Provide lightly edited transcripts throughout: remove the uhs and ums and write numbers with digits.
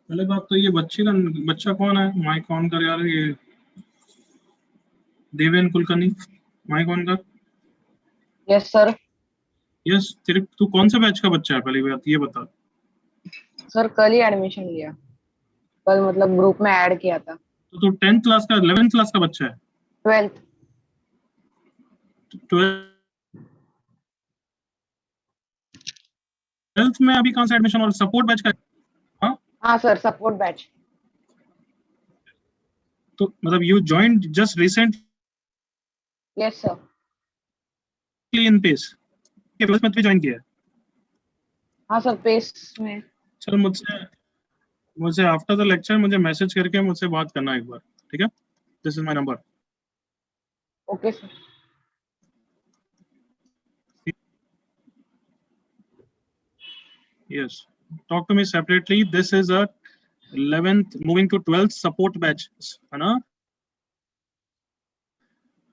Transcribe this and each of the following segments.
पहले बात तो ये बच्चा कौन है? माइक ऑन कर यार। ये देवेन कुलकर्णी, माइक ऑन कर। Yes sir. यस, तेरे तू कौन सा बैच का बच्चा है? पहली बात ये बता। सर कल ही एडमिशन लिया, कल मतलब ग्रुप में ऐड किया था। तो तू 10th क्लास का 11th क्लास का बच्चा है? 12th। 12th में अभी कहाँ से एडमिशन? और सपोर्ट बैच का? हाँ सर, सपोर्ट बैच। तो मतलब you joined just recently yes sir. इन पेस के बस में ज्वाइन किया है? हाँ सर, पेस में। चल मुझे आफ्टर द लेक्चर मुझे मैसेज करके मुझसे बात करना एक बार, ठीक है? This is my number. Okay sir. Yes, talk to me separately. This is a 11th moving to 12th support batch, है ना?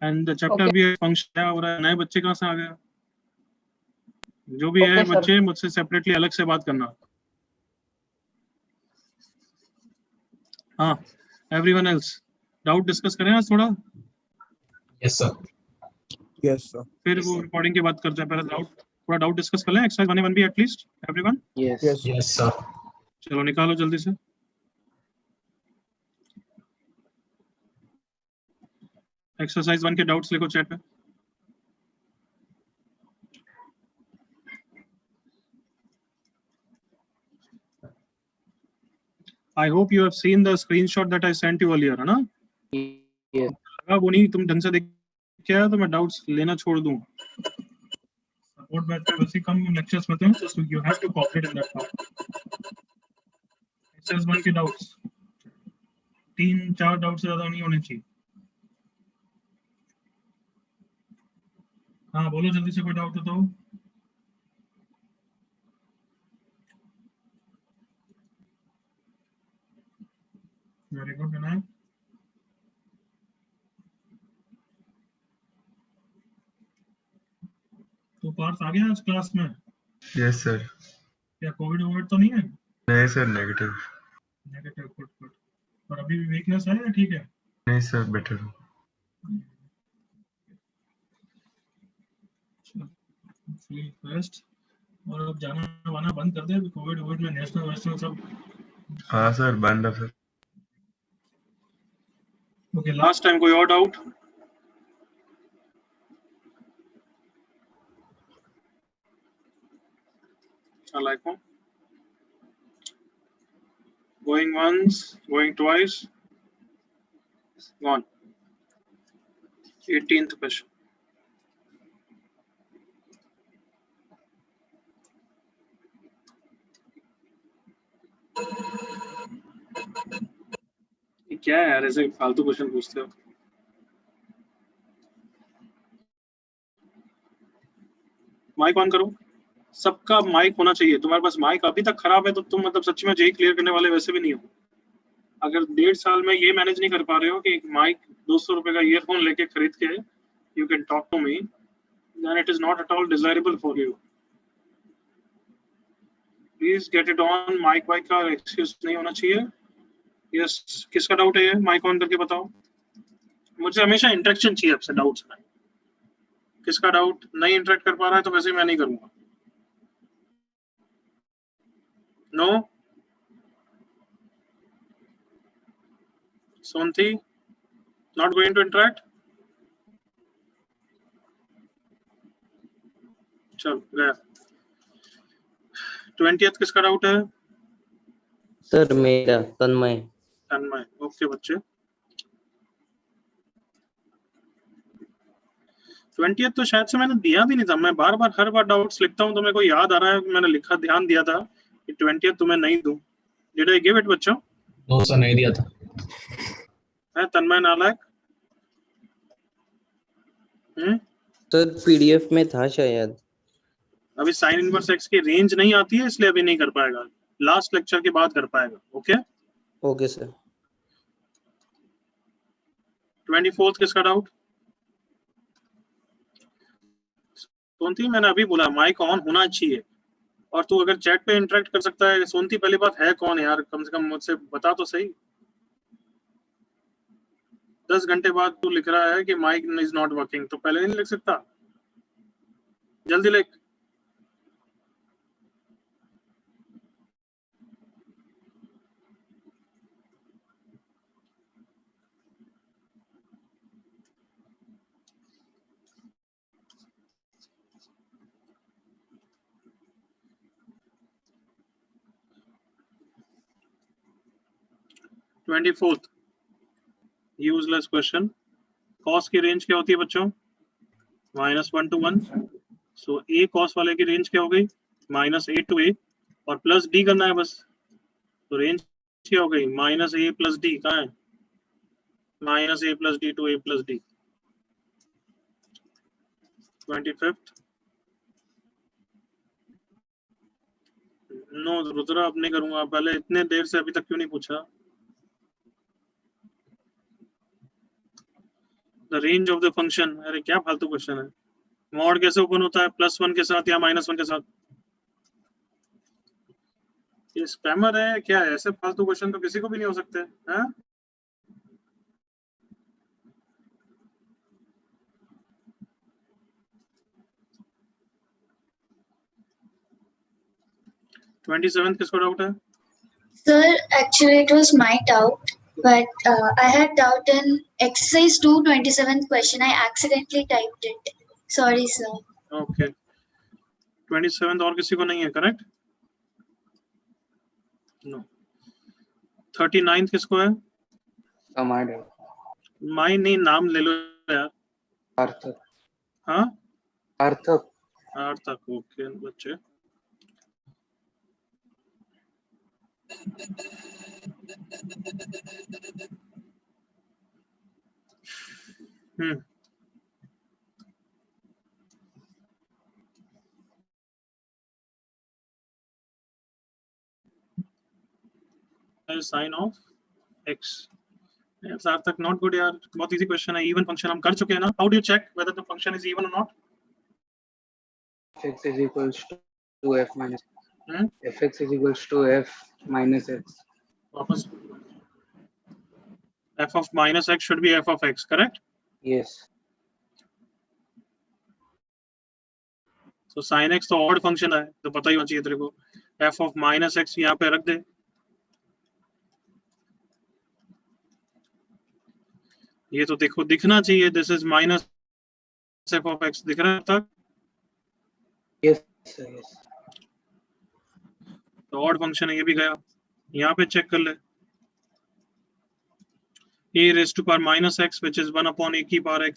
And the chapter भी फंक्शन क्या हो रहा है? नए बच्चे कहाँ से आ गए? जो भी है बच्चे मुझसे सेपरेटली अलग से बात करना। हाँ, everyone else डाउट डिस्कस करें आज थोड़ा? Yes sir. Yes sir. फिर वो रिकॉर्डिंग की बात करते हैं। पहले थोड़ा डाउट डिस्कस कर लें। एक्सरसाइज 1 भी at least everyone? Yes yes sir. चलो निकालो जल्दी से। एक्सरसाइज 1 के डाउट्स लिखो चैट पे। I hope you have seen the screenshot that I sent you earlier, है ना? Yes. अगर वो नहीं तुम ढंग से देख के आए तो मैं डाउट्स लेना छोड़ दूं। सपोर्ट बैच पे वैसे कम लेक्चर्स में थे, so you have to cooperate in that part. Exercise 1 के डाउट्स 3-4 डाउट से ज्यादा नहीं होने चाहिए। हाँ बोलो जल्दी से, कोई डाउट हो तो। Very good Vinayak. तो पार्थ आ गया आज क्लास में? Yes sir. क्या कोविड तो नहीं है? नहीं sir, negative. Negative, good good. और अभी भी वीकनेस है या ठीक है? नहीं सर, बेटर हूँ। फर्स्ट और अब जाना वाना बंद कर दे कोविड में, नेशनल सब। हाँ सर, बंद है सर। ओके, लास्ट टाइम कोई और doubt? Assalamualaikum. Going once, going twice, gone. 18th question. क्या है यार, ऐसे फालतू क्वेश्चन पूछते हो? माइक ऑन करो। सबका माइक होना चाहिए। तुम्हारे पास माइक अभी तक खराब है तो तुम मतलब सच में जेई क्लियर करने वाले वैसे भी नहीं हो। अगर 1.5 साल में ये मैनेज नहीं कर पा रहे हो कि एक माइक 200 रुपए का ईयरफोन लेके खरीद के you can talk to me, then it is not at all desirable for you. Please get it on. Mic वाइक का एक्सक्यूज नहीं होना चाहिए। यस, किसका डाउट है ये? माइक ऑन करके बताओ। मुझे हमेशा इंटरेक्शन चाहिए आपसे डाउट्स में। किसका डाउट नहीं इंटरेक्ट कर पा रहा है तो वैसे मैं नहीं करूंगा। No? Sonti, not going to interact? चल गया। 20th किसका डाउट है? सर मेरा तन्मय। तन्मय, ओके बच्चे। 20th तो शायद से मैंने दिया भी नहीं था। मैं बार बार हर बार डाउट्स लिखता हूँ तो मेरे को याद आ रहा है, मैंने लिखा, ध्यान दिया था कि 20th तुम्हें नहीं दूं। Did I give it बच्चों? नो सर, नहीं दिया था। है तन्मय नालायक? सर पीडीएफ में था शायद। अभी साइन इनवर्स एक्स की रेंज नहीं आती है इसलिए अभी नहीं कर पाएगा। लास्ट लेक्चर के बाद कर पाएगा। Okay okay sir. 24th किसका डाउट? कौन थी? मैंने अभी बोला माइक ऑन होना चाहिए। और तू अगर चैट पे इंटरेक्ट कर सकता है, सोनती पहली बात है कौन यार, कम से कम मुझसे बता तो सही। 10 घंटे बाद तू लिख रहा है कि माइक इज नॉट वर्किंग, तो पहले नहीं लिख सकता? जल्दी लिख। Twenty fourth useless question. Cos की रेंज क्या होती है बच्चों? -1 to 1। सो ए कॉस वाले की रेंज क्या हो गई? -a to a, और प्लस डी करना है बस। तो रेंज क्या हो गई? -a + d। कहाँ है? -a + d to a + d। 25th। No Rudra, अब नहीं करूंगा। पहले इतने देर से अभी तक क्यों नहीं पूछा? The range of the function. अरे क्या फालतू क्वेश्चन है। मॉड कैसे ओपन होता है? +1 के साथ या -1 के साथ? ये स्पैमर है क्या? ऐसे फालतू क्वेश्चन तो किसी को भी नहीं हो सकते हैं। 27th किसको डाउट है? Sir, actually it was my doubt, but I had doubt in exercise 2 27th question. I accidentally typed it. Sorry, sir. Okay 27th और किसी को नहीं है? करेक्ट? नो। 39th किसको है? हमारे माई नहीं, नाम ले लो यार। सार्थक हाँ सार्थक 8 तक। ओके बच्चे। Hmm sign off x। Sarthak not good यार, बहुत इजी क्वेश्चन है। इवन फंक्शन हम कर चुके हैं ना। How do you check whether the function is even or not? fx is equals to f minus hmm fx is equals to f minus x. वापस f of -x should be f of x, correct? Yes. तो sin x तो odd function है, तो पता ही होना चाहिए तेरे को। f of -x यहाँ पे रख दे। ये तो देखो दिखना चाहिए, this is minus f of x, दिख रहा है तक? Yes, sir. Yes. तो ऑड फंक्शन है, ये भी गया। यहाँ पे चेक कर ले। a raised to power -x which is 1 upon a की power x।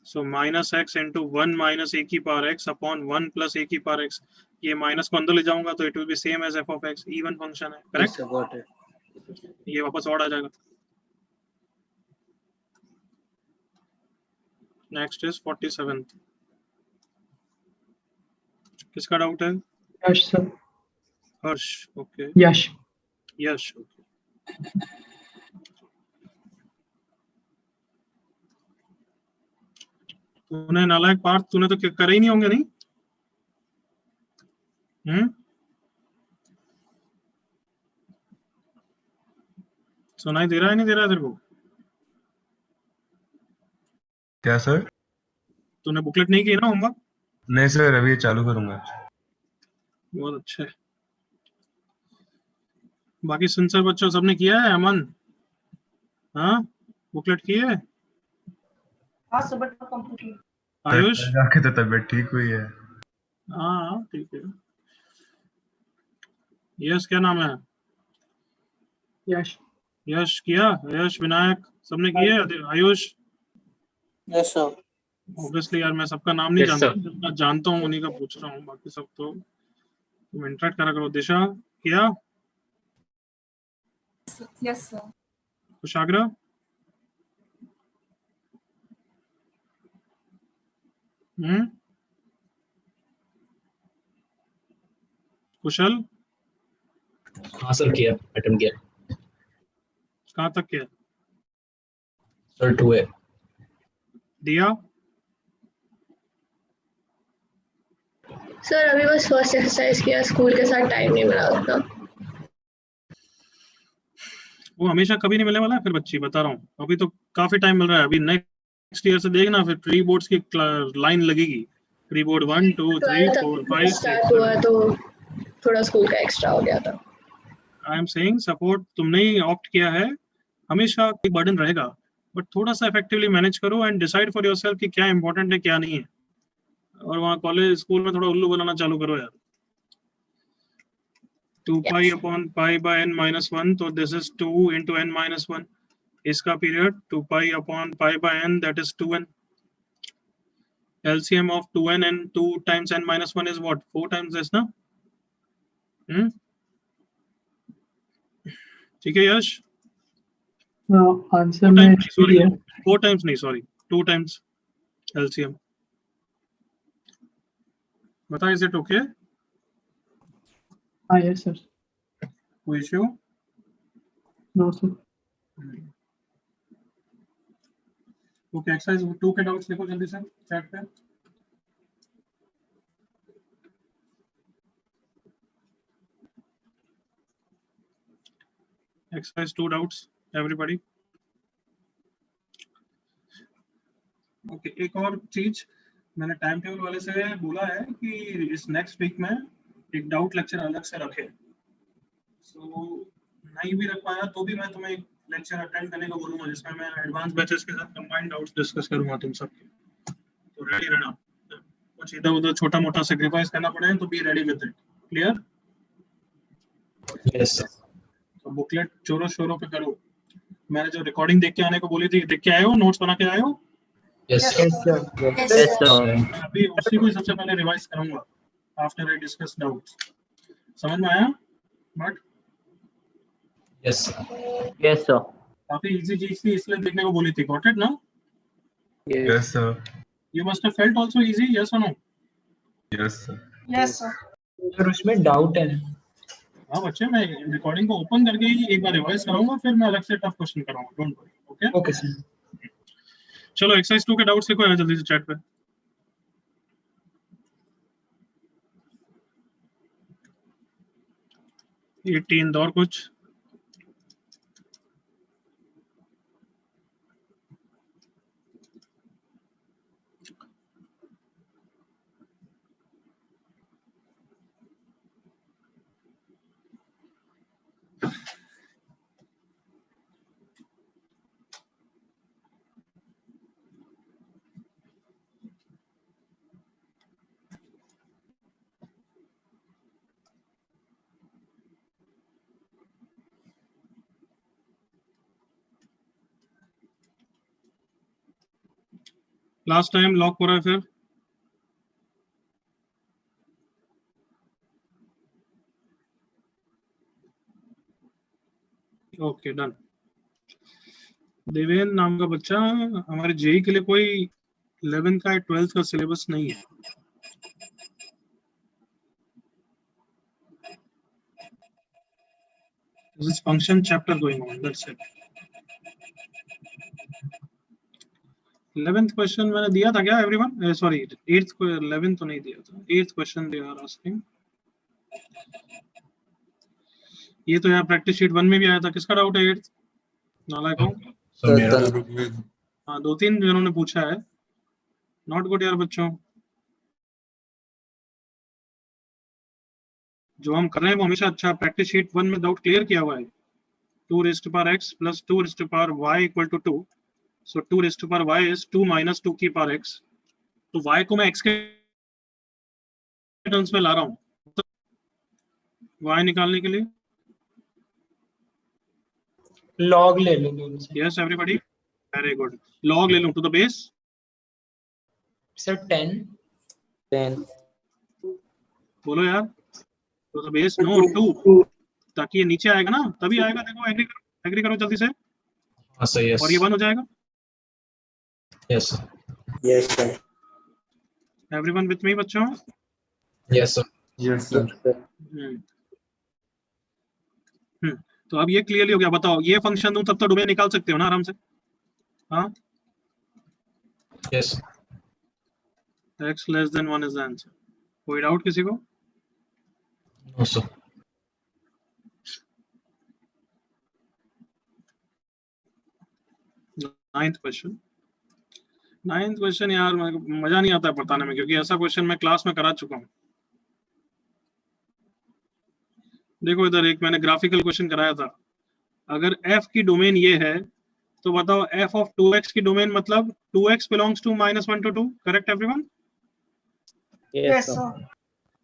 So -x into 1 minus a की power x upon 1 plus a की power x। ये माइनस को अंदर ले जाऊंगा तो it will be same as f of x। Even function है, Yes, correct? sir. Got it. ये वापस ऑड आ जाएगा। Next is 47th। किसका डाउट है? Yes sir. Harsh. Okay Yash. Yash. Okay तूने नालायक पार्थ, तूने तो करे ही नहीं होंगे, नहीं? सुनाई दे रहा है नहीं दे रहा है तेरे को? क्या सर? तूने बुकलेट नहीं की ना होमवर्क? नहीं सर, अभी चालू करूंगा। बहुत अच्छा है। बाकी सिंसियर बच्चों सबने किया है? अमन, हाँ बुकलेट की है? हाँ सब कंप्लीट। आयुष? सर, जाके तो तबीयत ठीक हुई है। हाँ ठीक है। यश क्या नाम है? यश। यश किया? यश, विनायक सबने किए? आयुष? Yes, sir. ऑब्वियसली यार मैं सबका नाम नहीं Yes, जानता, sir. जितना जानता हूँ उन्हीं का पूछ रहा हूँ, बाकी सब तो तुम इंटरेक्ट करा करो। दिशा किया? Yes sir. कुशाग्र? कुशल? हाँ सर, किया, अटेम्प्ट किया कहाँ तक किया? सर। 2A। दिया? सर अभी बस फर्स्ट एक्सरसाइज किया, स्कूल के साथ टाइम नहीं मिला उतना। वो हमेशा कभी नहीं मिलने वाला है फिर बच्ची, बता रहा हूँ। अभी तो काफी टाइम मिल रहा है, अभी नेक्स्ट ईयर से देखना फिर प्री बोर्ड्स की लाइन लगेगी। प्री बोर्ड 1 2 3 4 5 6 स्टार्ट हुआ तो थोड़ा स्कूल का एक्स्ट्रा हो गया था। आई एम सेइंग सपोर्ट तुमने ही ऑप्ट किया है, हमेशा कोई बर्डन रहेगा, बट थोड़ा सा इफेक्टिवली मैनेज करो एंड डिसाइड फॉर योरसेल्फ कि क्या इंपॉर्टेंट है क्या नहीं है। और वहाँ कॉलेज स्कूल में थोड़ा उल्लू बनाना चालू करो यार। 2 pi upon pi by n minus 1, तो this is 2 into n minus 1. इसका period 2 pi upon pi by n, that is 2n. LCM of 2n and 2 times n minus 1 is what? 4 times this, ना? ठीक है यश? Answer में sorry, 4 times नहीं, sorry, 2 times LCM. बता, is it okay? हाँ yes sir. कोई issue? No sir. Okay, exercise 2 के doubts लिखो जल्दी से चैट पे। Exercise 2 doubts everybody. ओके, एक और चीज मैंने टाइम टेबल वाले से बोला है कि इस नेक्स्ट वीक में एक डाउट लेक्चर अलग से रखे। सो नहीं भी रख पाया तो भी मैं तुम्हें लेक्चर अटेंड करने को बोलूंगा जिसमें मैं एडवांस बैचेस के साथ कंबाइंड डाउट्स डिस्कस करूंगा तुम सबके। तो रेडी रहना, कुछ इधर उधर छोटा मोटा सैक्रिफाइस करना पड़े तो be ready with it. Clear? Yes, sir. तो बुकलेट जोरों शोरों पे करो। मैंने जो रिकॉर्डिंग देख के आने को बोली थी, देख के आए हो? नोट्स बना के आए हो? Yes, sir. Yes, sir. मैं अभी उसी को सबसे पहले रिवाइज करूंगा आफ्टर आई डिस्कस डाउट्स। समझ में आया? But Yes, sir. Yes, sir. काफी इजी चीज थी इसलिए देखने को बोली थी। गॉट इट ना? Yes, sir. You must have felt also easy, yes or no? Yes, sir. Yes sir. Sir उसमें डाउट है। हाँ बच्चे, मैं रिकॉर्डिंग को ओपन करके ही एक बार रिवाइज कराऊंगा, फिर मैं अलग से टफ क्वेश्चन कराऊंगा। Don't worry, okay? Okay sir. चलो एक्सरसाइज 2 के डाउट्स लिखो यार जल्दी से चैट पे। ये 18 और कुछ लास्ट टाइम लॉक हो रहा है फिर। Okay done. देवेन नाम का बच्चा, हमारे जेई के लिए कोई 11 का 12th का सिलेबस नहीं है। This is function chapter going on, that's it. 11th question मैंने दिया था क्या एवरीवन? सॉरी 8th को 11th तो नहीं दिया था। 8th question they are asking. ये तो यार प्रैक्टिस शीट 1 में भी आया था। किसका डाउट है 8th? नालायकों? So, मेरा हाँ, 2-3 जनों ने पूछा है। नॉट गुड यार बच्चों, जो हम कर रहे हैं वो हमेशा अच्छा। प्रैक्टिस शीट 1 में डाउट क्लियर किया हुआ है। 2 raised to power x plus 2 raised to power y equal to 2. So 2 raised to power y is 2 minus 2 की power x. तो y को मैं x के टर्म्स में ला रहा हूँ। तो y निकालने के लिए लॉग ले लो दोनों से। Yes everybody, very good. Log ले लूं टू द बेस सर 10 बोलो यार, टू द बेस नो 2, ताकि ये नीचे आएगा ना तभी आएगा। देखो एग्री करो जल्दी से। हाँ सर, yes. और ये 1 हो जाएगा। Yes, sir. Yes, sir. Everyone with me बच्चों? Yes, sir. Yes, sir. तो अब ये क्लियरली हो गया। बताओ, ये फंक्शन दूं तब तो डोमेन निकाल सकते हो ना आराम से? हाँ, Yes. x less than 1 is the answer. कोई डाउट किसी को? No, sir. नाइन्थ क्वेश्चन यार मेरे को मजा नहीं आता है बताने में, क्योंकि ऐसा क्वेश्चन मैं क्लास में करा चुका हूँ। देखो इधर एक मैंने ग्राफिकल क्वेश्चन कराया था। अगर f की डोमेन ये है तो बताओ f ऑफ 2x की डोमेन मतलब 2x belongs to -1 to 2, correct everyone? Yes, sir.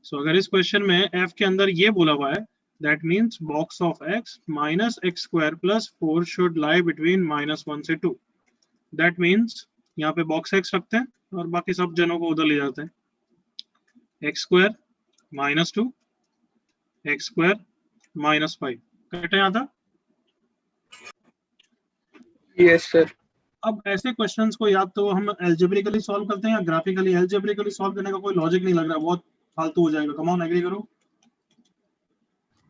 So अगर इस क्वेश्चन में f के अंदर ये बोला हुआ है, that means box of x minus x square plus 4 should lie between -1 से 2। दैट मींस यहाँ पे बॉक्स x रखते हैं और बाकी सब जनों को उधर ले जाते हैं। X square -2 x square -5, correct है यहाँ तक? Yes, sir. अब ऐसे क्वेश्चंस को या तो हम एल्जेब्रिकली सॉल्व करते हैं या ग्राफिकली। एल्जेब्रिकली सॉल्व करने का कोई लॉजिक नहीं लग रहा है, बहुत फालतू हो जाएगा। कम ऑन, एग्री करो।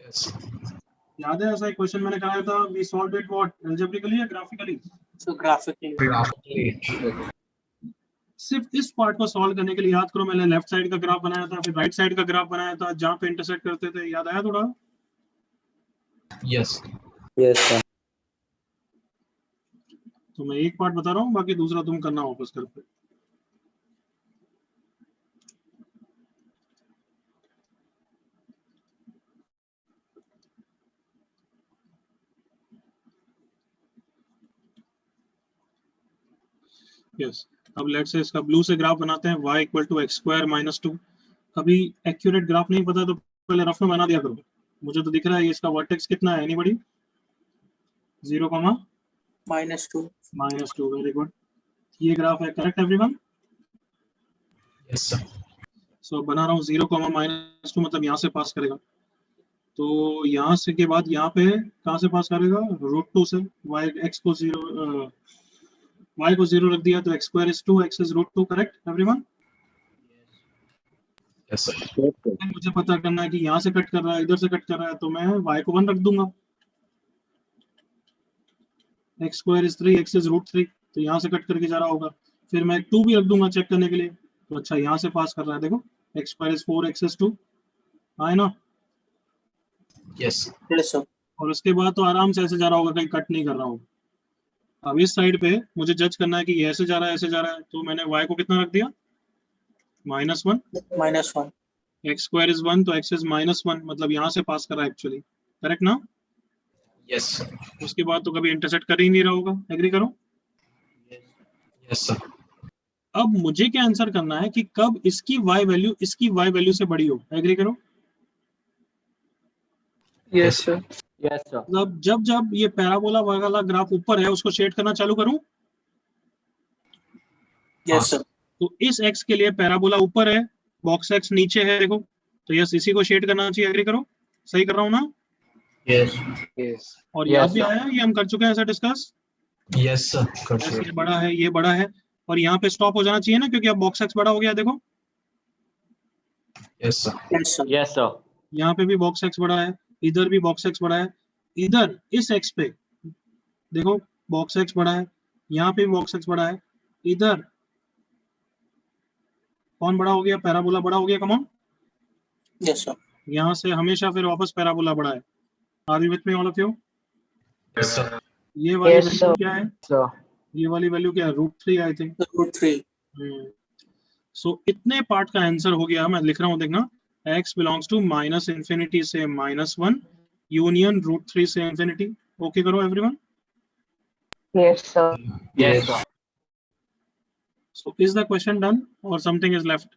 Yes. याद है ऐसा एक क्वेश्चन मैंने कराया था, we solved it what, algebraically या ग्राफिकली? So graphically. Graphically. सिर्फ इस पार्ट को सॉल्व करने के लिए याद करो, मैंने लेफ्ट साइड का ग्राफ बनाया था, फिर राइट साइड का ग्राफ बनाया था, जहां पे इंटरसेक्ट करते थे। याद आया थोड़ा? Yes. Yes, sir. तो मैं एक पार्ट बता रहा हूँ, बाकी दूसरा तुम करना वापस करके। यस, अब लेट्स से इसका ब्लू से ग्राफ बनाते हैं, y equal to x square -2। कभी एक्यूरेट ग्राफ नहीं पता तो पहले रफ में बना दिया करो। मुझे तो दिख रहा है इसका वर्टेक्स कितना है, एनीबॉडी? 0, -2, very good. ये ग्राफ है, करेक्ट एवरीवन? Yes, sir. सो बना रहा हूँ 0, -2 मतलब यहाँ से पास करेगा। तो यहाँ से के बाद यहाँ पे कहाँ से पास करेगा? √2 से। y को 0 रख दिया तो x square is 2, x is √2, correct everyone? Yes, sir. मुझे पता करना है कि यहाँ से कट कर रहा है, इधर से कट कर रहा है, तो मैं y को 1 रख दूंगा। x square is 3, x is √3, तो यहाँ से कट करके जा रहा होगा। फिर मैं 2 भी रख दूंगा चेक करने के लिए। तो अच्छा, यहाँ से पास कर रहा है, देखो x square is 4, x is 2, है ना? Yes. और उसके बाद तो आराम से ऐसे जा रहा होगा, कहीं कट नहीं कर रहा होगा। अब इस साइड पे मुझे जज करना है कि ये ऐसे जा रहा है, ऐसे जा रहा है, तो मैंने y को कितना रख दिया? -1। एक्स स्क्वायर इज 1, तो x इज -1, मतलब यहाँ से पास कर रहा है एक्चुअली, करेक्ट ना? Yes, sir. उसके बाद तो कभी इंटरसेक्ट कर ही नहीं रहा होगा, एग्री करो। Yes, sir. अब मुझे क्या आंसर करना है कि कब इसकी y वैल्यू इसकी y वैल्यू से बड़ी हो, एग्री करो। Yes, sir. Yes, sir. मतलब जब जब ये पैराबोला वाला ग्राफ ऊपर है, उसको शेड करना चालू करूं? Yes, sir. तो इस x के लिए पैराबोला ऊपर है, बॉक्स x नीचे है, देखो, तो यस इसी को शेड करना चाहिए, एग्री करो। सही कर रहा हूं ना? Yes. Yes. और Yes, याद भी sir. आया, ये हम कर चुके हैं ऐसा discuss. Yes, sir. Got Yes, you. ये बड़ा है, ये बड़ा है, और यहाँ पे स्टॉप हो जाना चाहिए ना, क्योंकि अब बॉक्स x बड़ा हो गया। देखो Yes, sir. Yes, sir. यहाँ पे भी बॉक्स x बड़ा है, इधर भी बॉक्स x बड़ा है, इधर इस x पे देखो बॉक्स x बड़ा है, यहाँ पे भी बॉक्स x बड़ा है, इधर कौन बड़ा हो गया? पैराबोला बड़ा हो गया। कम ऑन। Yes, sir. यहाँ से हमेशा फिर वापस पैराबोला बड़ा है। Are you with me all of you? Yes, sir. ये वाली Yes, वैल्यू sir. क्या है? Sir. ये वाली वैल्यू क्या है? √3 आई थिंक। √3. सो इतने पार्ट का आंसर हो गया। मैं लिख रहा हूँ, देखना, x बिलोंग्स टू -∞ से -1 यूनियन √3 से इंफिनिटी। ओके करो everyone. Yes, sir. Yes, sir. So is the question done और समथिंग इज लेफ्ट?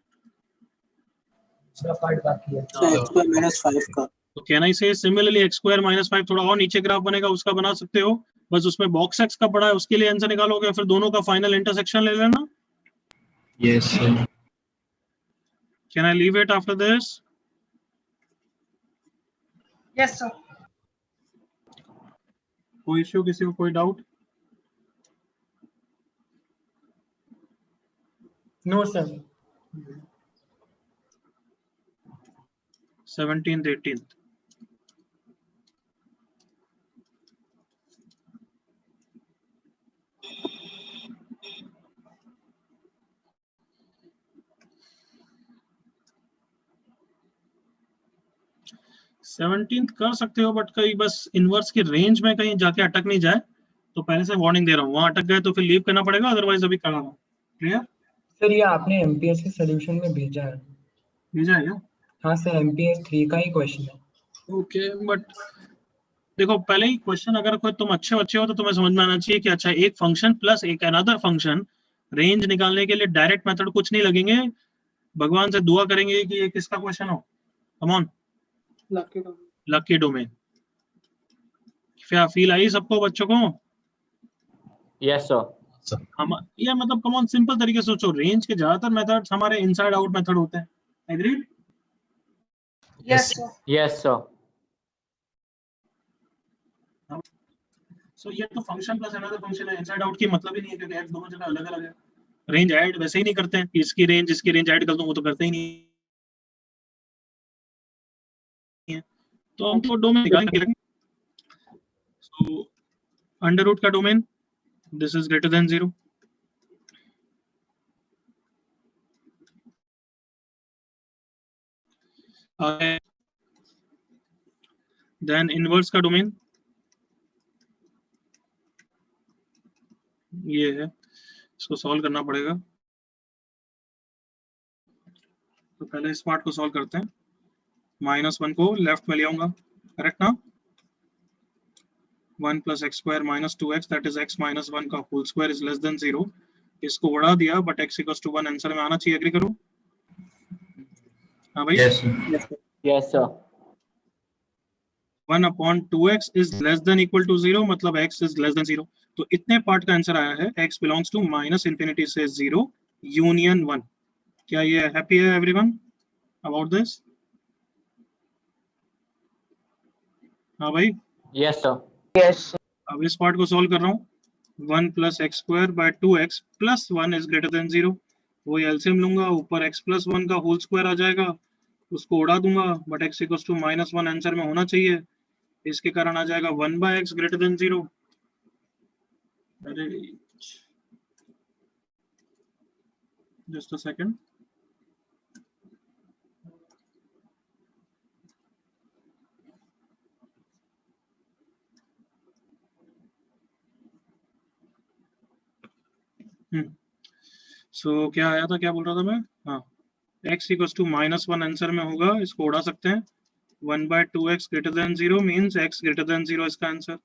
दूसरा पार्ट बाकी है. So, -5 का. तो कैन आई से सिमिलरली x स्क्वायर -5 थोड़ा और नीचे ग्राफ बनेगा, उसका बना सकते हो, बस उसमें बॉक्स x का बड़ा है, उसके लिए आंसर निकालोगे, फिर दोनों का फाइनल इंटरसेक्शन ले लेना। yes, sir. Can I leave it after this? Yes, sir. कोई इश्यू, किसी को कोई doubt? No, sir. 17th 18th 17th कर सकते हो, बट कहीं बस इनवर्स की रेंज में कहीं जाके अटक नहीं जाए, तो पहले से वार्निंग दे रहा हूँ, वहां अटक गए तो फिर लीव करना पड़ेगा, अदरवाइज अभी करा हूँ। क्लियर? सर ये आपने एमपीएस के सॉल्यूशन में भेजा है। भेजा है क्या? हाँ सर, एमपीएस 3 का ही क्वेश्चन है। ओके, बट देखो पहले ही क्वेश्चन, अगर कोई तुम अच्छे बच्चे हो तो तुम्हें समझ में आना चाहिए कि अच्छा एक फंक्शन प्लस एक अनदर फंक्शन, रेंज निकालने के लिए डायरेक्ट मेथड कुछ नहीं लगेंगे, भगवान से दुआ करेंगे कि ये किसका क्वेश्चन हो। Come on, lucky domain. क्या फील आई सबको, बच्चों को? Yes, sir. हम ये मतलब कम ऑन, सिंपल तरीके से सोचो, रेंज के ज्यादातर मेथड्स हमारे इनसाइड आउट मेथड होते हैं। Agreed? Yes, sir. Yes, sir. सो ये तो फंक्शन प्लस अनदर फंक्शन है, इनसाइड आउट की मतलब ही नहीं है, क्योंकि एक्स दोनों जगह अलग अलग है। रेंज ऐड वैसे ही नहीं करते हैं, इसकी रेंज ऐड कर दूं, वो तो करते ही नहीं है। तो हम तो डोमेन निकालेंगे। सो अंडर रूट का domain, this is greater than 0, then inverse का डोमेन ये है, इसको सॉल्व करना पड़ेगा। तो पहले इस पार्ट को सॉल्व करते हैं। -1 को लेफ्ट में ले आऊंगा, करेक्ट ना? 1 + x² - 2x, that is x - 1 का whole square is less than 0। इसको बढ़ा दिया, बट x = 1 आंसर में आना चाहिए। एग्री करो? हाँ भाई? Yes, sir. Yes, sir. 1/2x is less than equal to 0, मतलब x इज लेस देन 0। तो इतने पार्ट का आंसर आया है, x बिलोंग्स टू -∞ से 0 यूनियन 1। क्या ये हैप्पी है एवरीवन अबाउट दिस? हाँ भाई? Yes, sir. Yes. अब इस पार्ट को सॉल्व कर रहा हूँ। 1 + x² / 2x + 1 is greater than 0। वही एलसीएम लूंगा, ऊपर x + 1 का होल स्क्वायर आ जाएगा, उसको उड़ा दूंगा, बट x = -1 आंसर में होना चाहिए। इसके कारण आ जाएगा 1/x ग्रेटर देन 0। अरे जस्ट अ सेकंड, सो क्या आया था, क्या बोल रहा था मैं? हाँ, x = -1 आंसर में होगा, इसको उड़ा सकते हैं। 1/2x greater than 0 means x greater than 0 इसका आंसर,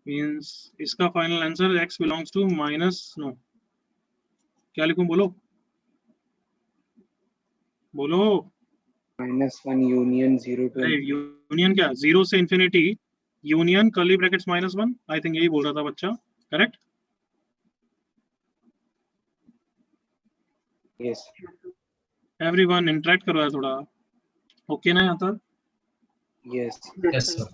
मीन्स इसका final answer x belongs to -9। क्या लिखूं, बोलो बोलो? -1 यूनियन 0 to अरे यूनियन क्या, 0 से infinity, union curly brackets -1। I think यही बोल रहा था बच्चा, करेक्ट? yes एवरीवन इंटरेक्ट करो यार थोड़ा, ओके ना यहाँ तक? yes Yes, sir.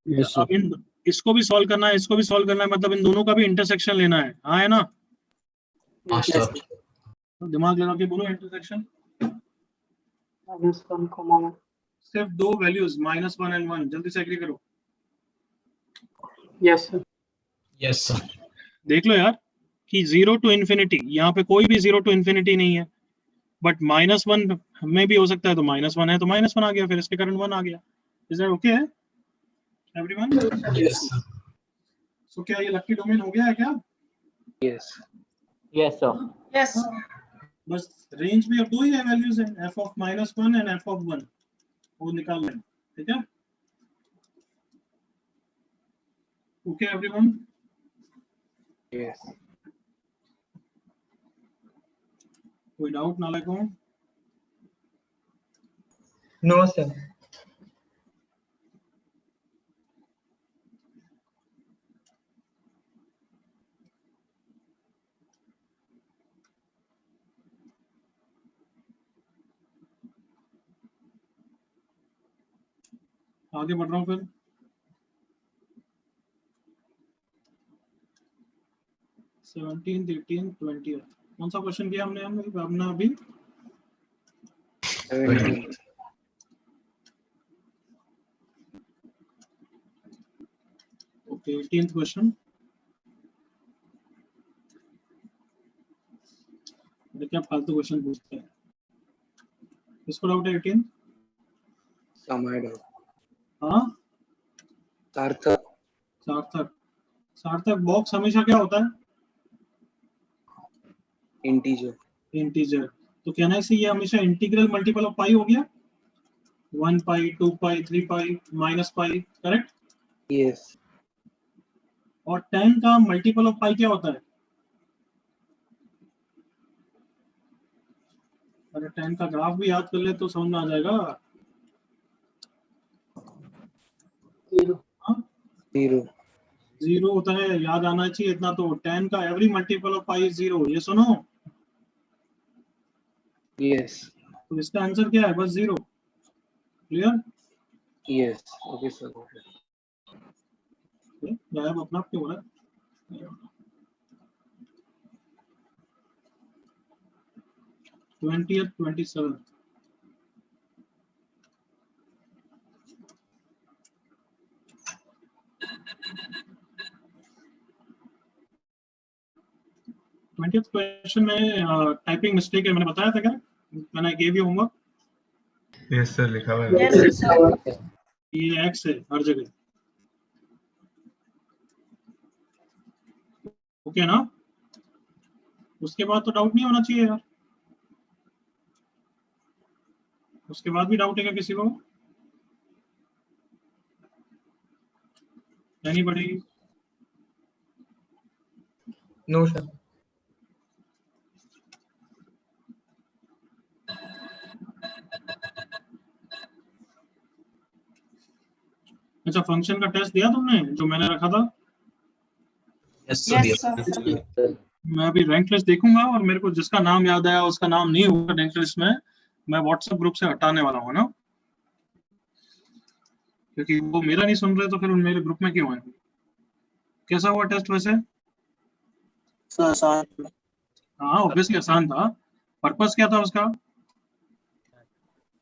Yes, sir. अब इन इसको भी सॉल्व करना है, इसको भी सॉल्व करना है, मतलब इन दोनों का भी इंटरसेक्शन लेना है। हाँ है ना? Yes, sir. तो दिमाग लगा के बोलो इंटरसेक्शन। -1, सिर्फ दो वैल्यूज -1 और 1, जल्दी से एग्री करो। yes sir. Yes, sir. देख लो यार कि 0 to ∞, यहाँ पे कोई भी 0 to ∞ नहीं है, बट -1 में भी हो सकता है, तो -1 है तो -1 आ गया, फिर इसके कारण 1 आ गया। इज दैट ओके है एवरीवन? Yes, sir. सो क्या ये लकी डोमेन हो गया है क्या? yes Yes, sir. Yes. बस रेंज में अब दो ही है वैल्यूज है, f of -1 and f of 1, वो निकाल लें, ठीक है? Okay everyone? yes कोई डाउट ना लगे? No sir. आगे बढ़ रहा हूँ फिर। 17th, 18th, 20th, कौन सा क्वेश्चन किया हमने अभी? 17 ओके, 18th क्वेश्चन। क्या फालतू क्वेश्चन पूछते हैं, इसको डाउट है 18? sum I doubt हाँ सार्थक सार्थक, सार्थक बॉक्स हमेशा क्या होता है? Integer integer. तो कहना है ये हमेशा इंटीग्रल मल्टीपल ऑफ पाई हो गया, 1 पाई 2 पाई 3 pi minus pi, correct? Yes और 10 का मल्टीपल ऑफ पाई क्या होता है? अरे 10 का ग्राफ भी याद कर ले तो समझ में आ जाएगा। हाँ? 0 जीरो होता है, याद आना चाहिए इतना तो। 10 का every multiple of pi is 0, ये सुनो। यस तो इसका आंसर क्या है? बस 0। क्लियर? यस ओके सर गायब अपना आप क्यों हो रहा है? 20th 27th क्वेश्चन में टाइपिंग मिस्टेक है, मैंने बताया था क्या? मैंने give you homework. Yes sir, लिखा हुआ है। Yes, sir. ये एक्स है हर जगह, ओके ना? उसके बाद तो डाउट नहीं होना चाहिए यार। उसके बाद भी डाउट है क्या किसी को? एनीबॉडी? No sir. अच्छा, फंक्शन का टेस्ट दिया तुमने जो मैंने रखा था? Yes, sir. Yes, sir. मैं अभी रैंक लिस्ट देखूंगा और मेरे को जिसका नाम याद आया उसका नाम नहीं होगा रैंक लिस्ट में, मैं व्हाट्सएप ग्रुप से हटाने वाला हूँ ना, क्योंकि वो मेरा नहीं सुन रहे तो फिर उन मेरे ग्रुप में क्यों है? कैसा हुआ टेस्ट वैसे? हाँ ऑब्वियसली आसान था। पर्पस क्या था उसका?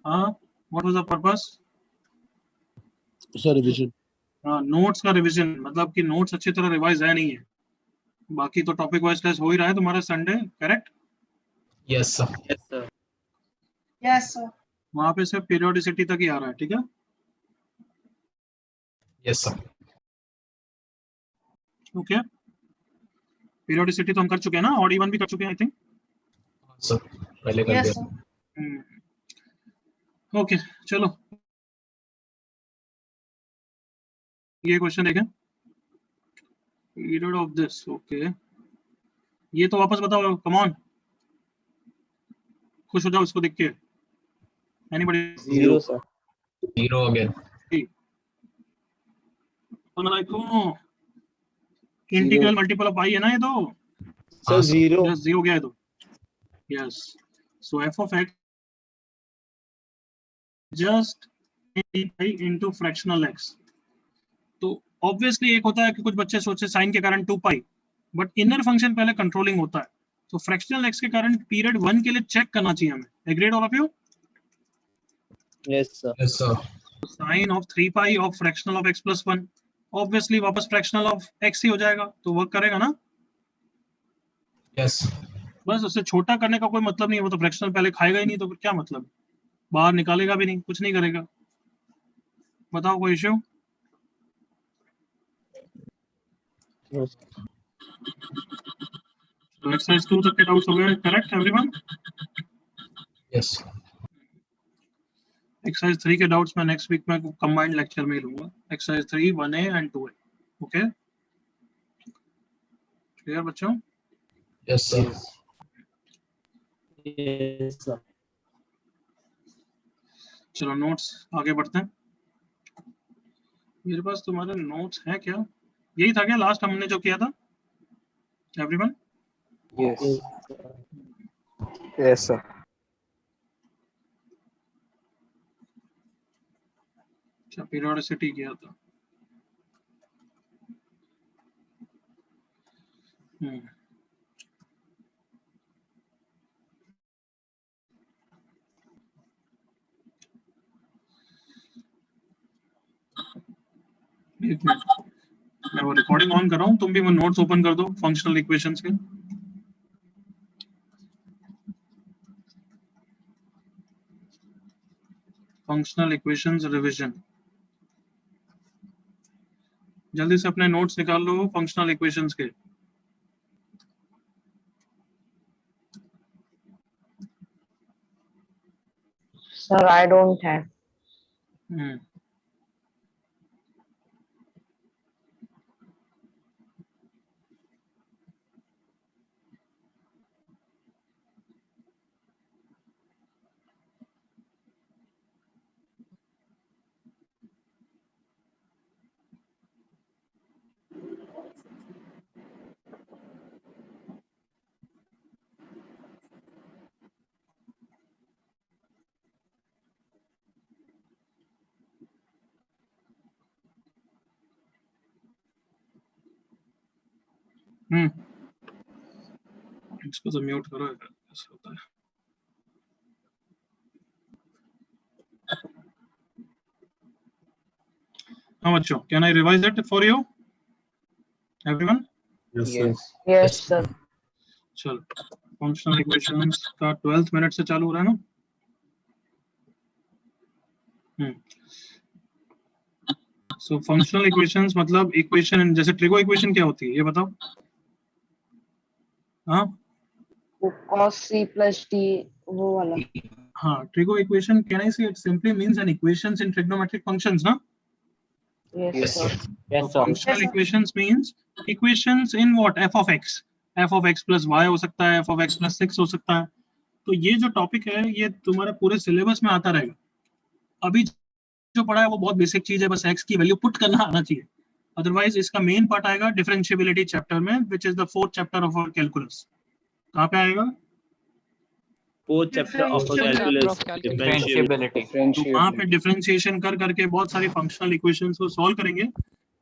हाँ, what was the purpose? Sir revision. हाँ, नोट्स का रिवीजन, मतलब कि नोट्स अच्छी तरह रिवाइज है नहीं है। बाकी तो टॉपिक वाइज टेस्ट हो ही रहा है तुम्हारा Sunday, correct? Yes, sir. Yes, sir. वहां पे सिर्फ पीरियोडिसिटी तक ही आ रहा है, ठीक है? Yes, sir. ओके, पीरियोडिसिटी तो हम कर चुके हैं ना, ऑड इवन भी कर चुके हैं आई थिंक। Sir, पहले कर Yes, दिया। sir. ओके चलो ये क्वेश्चन देखें। पीरियड ऑफ दिस, ओके ये तो वापस बताओ, कम ऑन, खुश हो जाओ इसको देख के। Anybody? 0 sir 0 again. Integral multiple of pi है ना ये तो? सर 0 यस 0 गया है तो। Yes, so F of x just into fractional x. तो ऑब्वियसली एक होता है कि कुछ बच्चे सोचे साइन के कारण 2 पाई, बट इनर फंक्शन पहले कंट्रोलिंग होता है, तो फ्रैक्शनल एक्स के कारण पीरियड 1 के लिए चेक करना चाहिए हमें। Agreed all of you? Yes sir Yes, sir. Sine of 3 pi of fractional of x plus 1 obviously वापस फ्रैक्शनल ऑफ x ही हो जाएगा, तो वर्क करेगा ना? Yes. बस उससे छोटा करने का कोई मतलब नहीं है, वो तो फ्रैक्शनल पहले खाएगा ही नहीं, तो फिर क्या मतलब? बाहर निकालेगा भी नहीं, कुछ नहीं करेगा। बताओ कोई इश्यू? तो एक्सरसाइज 2 तक के डाउट्स हो गए, करेक्ट एवरीवन? Yes. एक्सरसाइज 3 के डाउट्स मैं नेक्स्ट वीक में कंबाइंड लेक्चर में ही लूंगा। Exercise 3 1A and 2A, okay? Clear बच्चों? Yes, sir. यस सर चलो नोट्स आगे बढ़ते हैं। मेरे पास तुम्हारे नोट्स हैं क्या? यही था क्या लास्ट हमने जो किया था एवरीवन? Yes yes sir. अच्छा, पीरियोडिसिटी किया था। एक मिनट, मैं वो रिकॉर्डिंग ऑन कर रहा हूँ, तुम भी वो नोट्स ओपन कर दो फंक्शनल इक्वेशंस के। फंक्शनल इक्वेशंस रिवीजन, जल्दी से अपने नोट्स निकाल लो फंक्शनल इक्वेशंस के। Sir I don't have. Hmm, इसको तो म्यूट करो, ऐसा होता है। हाँ बच्चों, can I revise it for you everyone? Yes, sir. Yes sir. चल, फंक्शनल इक्वेशंस का 12th मिनट से चालू हो रहा है ना? सो फंक्शनल इक्वेशंस मतलब इक्वेशन, जैसे ट्रिगो इक्वेशन क्या होती है ये बताओ। हाँ cos c plus t वो वाला। हाँ, trigo equation, can I say it simply means an equations in trigonometric functions ना? Yes sir. Functional equations means equations in what? f of x plus y हो सकता है, f of x plus 6 हो सकता है। तो ये जो टॉपिक है ये तुम्हारे पूरे सिलेबस में आता रहेगा। अभी जो पढ़ा है वो बहुत बेसिक चीज है, बस x की वैल्यू पुट करना आना चाहिए। अदरवाइज इसका मेन पार्ट आएगा डिफरेंशिएबिलिटी चैप्टर में, which is the 4th chapter of our calculus. कहाँ पे आएगा? Fourth chapter of calculus differentiability. तो वहाँ पे डिफरेंशिएशन कर करके बहुत सारी फंक्शनल इक्वेशंस को सॉल्व करेंगे।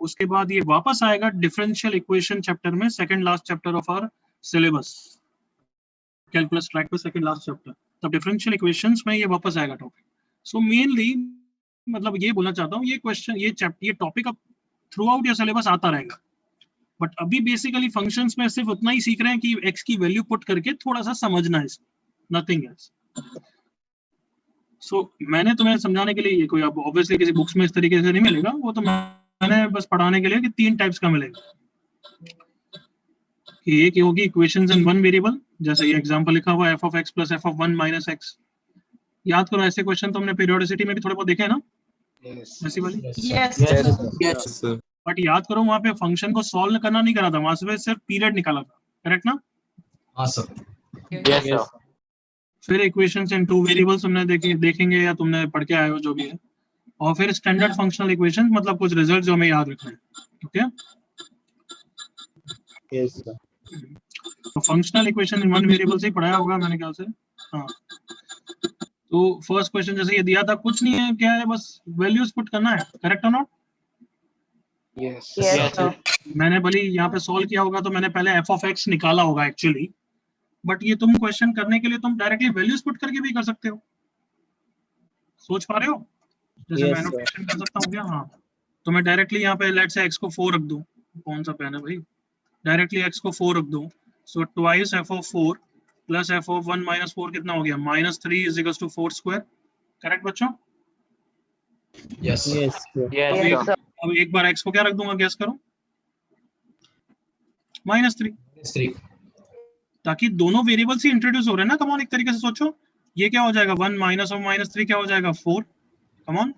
उसके बाद ये वापस आएगा डिफरेंशियल इक्वेशन चैप्टर में, second last chapter of our syllabus, calculus track पे सेकंड लास्ट चैप्टर। तब डिफरेंशियल इक्वेशंस में ये वापस आएगा टॉपिक। सो मेनली मतलब ये बोलना चाहता हूँ, ये क्वेश्चन, ये टॉपिक अब थ्रू आउट योर सिलेबस आता रहेगा। बट अभी बेसिकली फंक्शंस में सिर्फ उतना ही सीख रहे हैं कि x की वैल्यू पुट करके थोड़ा सा समझना है, नथिंग एल्स। सो मैंने तुम्हें समझाने के लिए, ये कोई अब ऑब्वियसली किसी बुक्स में इस तरीके से नहीं मिलेगा, वो तो मैंने बस पढ़ाने के लिए कि 3 टाइप्स का मिलेगा। कि एक होगी इक्वेशंस इन वन वेरिएबल, जैसे ये एग्जांपल लिखा हुआ f of x plus f of 1 minus x। याद करो, ऐसे क्वेश्चन तो हमने पीरियोडिसिटी में भी थोड़े बहुत देखे हैं ना? ऐसी वाली। Yes, sir. बट याद करो, वहां पे फंक्शन को सॉल्व करना नहीं करा था, वहां से सिर्फ पीरियड निकाला था, करेक्ट ना? हाँ सर। यस फिर इक्वेशंस इन 2 वेरिएबल्स हमने देखेंगे या तुमने पढ़ के आए हो जो भी है। और फिर स्टैंडर्ड फंक्शनल इक्वेशंस, मतलब कुछ रिजल्ट जो हमें याद रखने हैं। Okay, yes sir. तो functional equation in one variable से ही पढ़ाया होगा मैंने ख्याल से। हाँ, तो फर्स्ट क्वेश्चन जैसे ये दिया था, कुछ नहीं है, क्या है, बस वैल्यूज पुट करना है, करेक्ट और नॉट? Yes sir. मैंने भले यहाँ पे सॉल्व किया होगा तो मैंने पहले f of x निकाला होगा एक्चुअली, बट ये तुम क्वेश्चन करने के लिए तुम डायरेक्टली वैल्यूज पुट करके भी कर सकते हो। सोच पा रहे हो? जैसे Yes, मैं नोटेशन कर सकता हूँ क्या? हाँ, तो मैं डायरेक्टली यहाँ पे लेट्स से x को 4 रख दूँ। कौन सा पेन है भाई? डायरेक्टली x को 4 रख दूँ। So twice f of 4 plus f of 1 minus 4 कितना हो गया? -3 is equals to 4 square. Correct बच्चों? Yes yes yes sir. अब एक बार x को क्या रख दूंगा, गैस करो? -3, 3 ताकि दोनों वेरिएबल्स ही इंट्रोड्यूस हो रहे हैं ना। कम ऑन, एक तरीके से सोचो, ये क्या हो जाएगा? 1 माइनस ऑफ -3 क्या हो जाएगा? 4। Come on,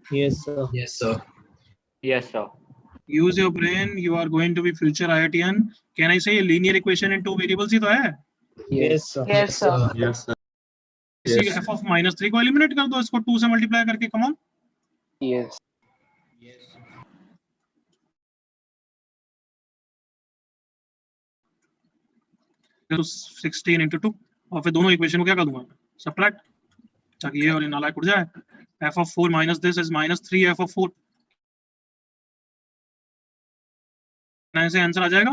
yes sir. Yes sir. Yes sir. use your brain, you are going to be future IITian। can I say linear equation in 2 variables ही तो है? Yes sir. Yes sir. Yes, sir. इसी Yes. f of -3 को eliminate कर दो, इसको 2 से multiply करके। Come on, yes तो 16 into 2, और फिर दोनों इक्वेशन को क्या कर दूंगा? सबट्रैक्ट, ताकि ये और ये नाला उड़ जाए। f of 4 minus this is -3 f of 4। ऐसे आंसर आ जाएगा?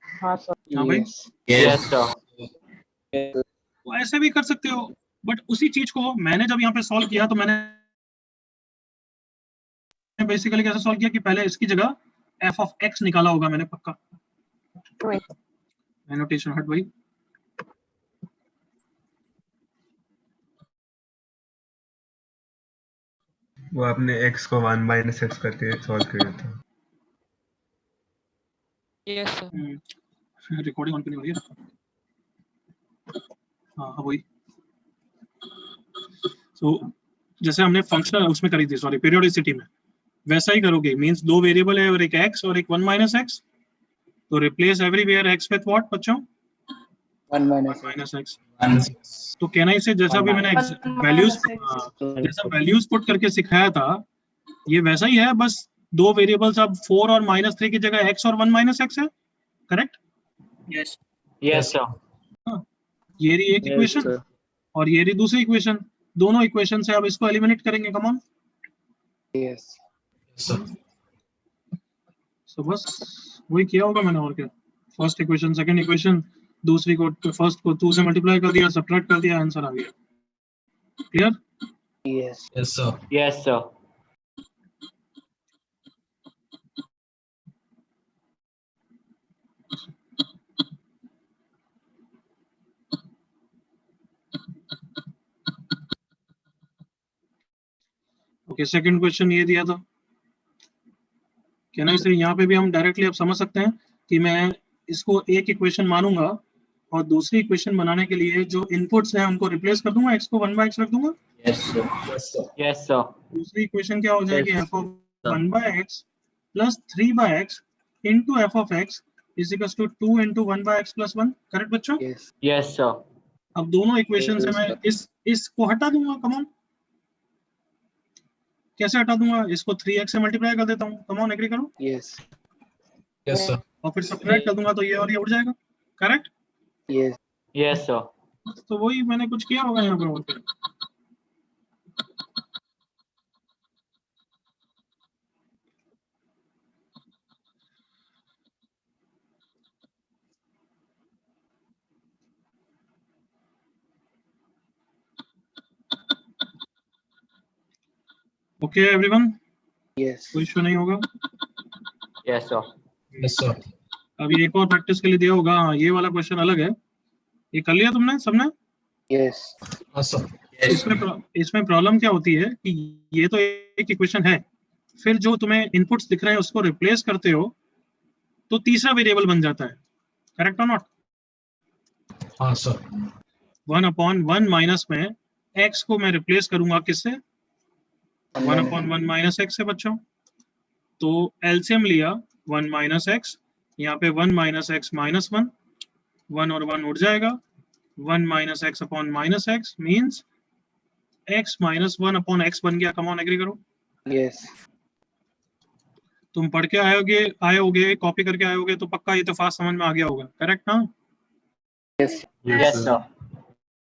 हाँ सर। हाँ भाई, यस सर। तो ऐसे भी कर सकते हो। बट उसी चीज को मैंने जब यहाँ पे सॉल्व किया तो मैंने बेसिकली कैसे सॉल्व किया कि पहले इसकी जगह f of x निकाला होगा मैंने, पक्का। एनोटेशन हट भाई। वो आपने x को 1 माइनस x करके सॉल्व किया था। Yes sir. रिकॉर्डिंग ऑन नहीं हो रही है। हाँ वही। सो जैसे हमने फंक्शनल उसमें करी थी, सॉरी पीरियोडिसिटी में, वैसा ही करोगे। मींस दो वेरिएबल है और एक x और एक 1 माइनस x, तो replace everywhere x with what बच्चों? 1 minus 1 माइनस x। 1 तो कहना इसे जैसा भी मैंने वैल्यूज जैसा वैल्यूज पुट करके सिखाया था, ये वैसा ही है, बस दो वेरिएबल्स अब 4 और -3 की जगह x और 1 माइनस x है, करेक्ट? Yes sir. ये रही एक इक्वेशन और ये रही दूसरी इक्वेशन। दोनों इक्वेशन से अब इसको एलिमिनेट करेंगे। Come on. yes sir. So बस वही किया होगा मैंने, और क्या। फर्स्ट इक्वेशन सेकंड इक्वेशन, दूसरी को फर्स्ट को 2 से मल्टीप्लाई कर दिया, सब्ट्रैक्ट कर दिया, आंसर आ गया। Clear? yes yes sir. Yes sir. Okay, second question ये दिया था। क्या ना, इसे यहाँ पे भी हम डायरेक्टली अब समझ सकते हैं कि मैं इसको एक इक्वेशन मानूंगा और दूसरी इक्वेशन बनाने के लिए जो इनपुट्स हैं उनको रिप्लेस कर दूंगा, x को 1/x रख दूंगा। Yes sir. Yes sir. Yes sir. दूसरी इक्वेशन क्या हो जाएगी? Yes, f of 1/x plus 3/x into f of x is equals to 2 into 1/x plus 1। Correct बच्चों? yes yes sir. अब दोनों इक्वेशन से मैं इसको हटा दूंगा। कम ऑन, कैसे हटा दूंगा? इसको 3x से मल्टीप्लाई कर देता हूँ। कम ऑन, एग्री करो। yes yes sir. और फिर सब्ट्रैक्ट कर दूंगा तो ये और ये उड़ जाएगा। करेक्ट? yes yes sir. तो वही मैंने कुछ किया होगा यहाँ पे। और क्या। ओके एवरीवन, yes कोई इशू नहीं होगा। Yes sir. Yes sir. अभी एक और प्रैक्टिस के लिए दिया होगा। हाँ, ये वाला क्वेश्चन अलग है। ये कर लिया तुमने सबने? yes हाँ सर। इसमें प्रॉब्लम क्या होती है कि ये तो एक इक्वेशन है, फिर जो तुम्हें इनपुट्स दिख रहे हैं उसको रिप्लेस करते हो तो तीसरा वेरिएबल बन जाता है। करेक्ट और नॉट? हाँ सर। 1/1 माइनस में x को मैं रिप्लेस करूंगा किससे? 1/1 माइनस x से बच्चों। तो एलसीएम लिया 1 माइनस x, यहाँ पे 1 माइनस x माइनस 1, 1 और 1 उड़ जाएगा। 1 minus x upon minus x means x minus 1 upon x बन गया। कम ऑन, एग्री करो। yes तुम पढ़ के आए होगे, कॉपी करके आए होगे, तो पक्का ये तो फास्ट समझ में आ गया होगा। करेक्ट ना? yes yes sir.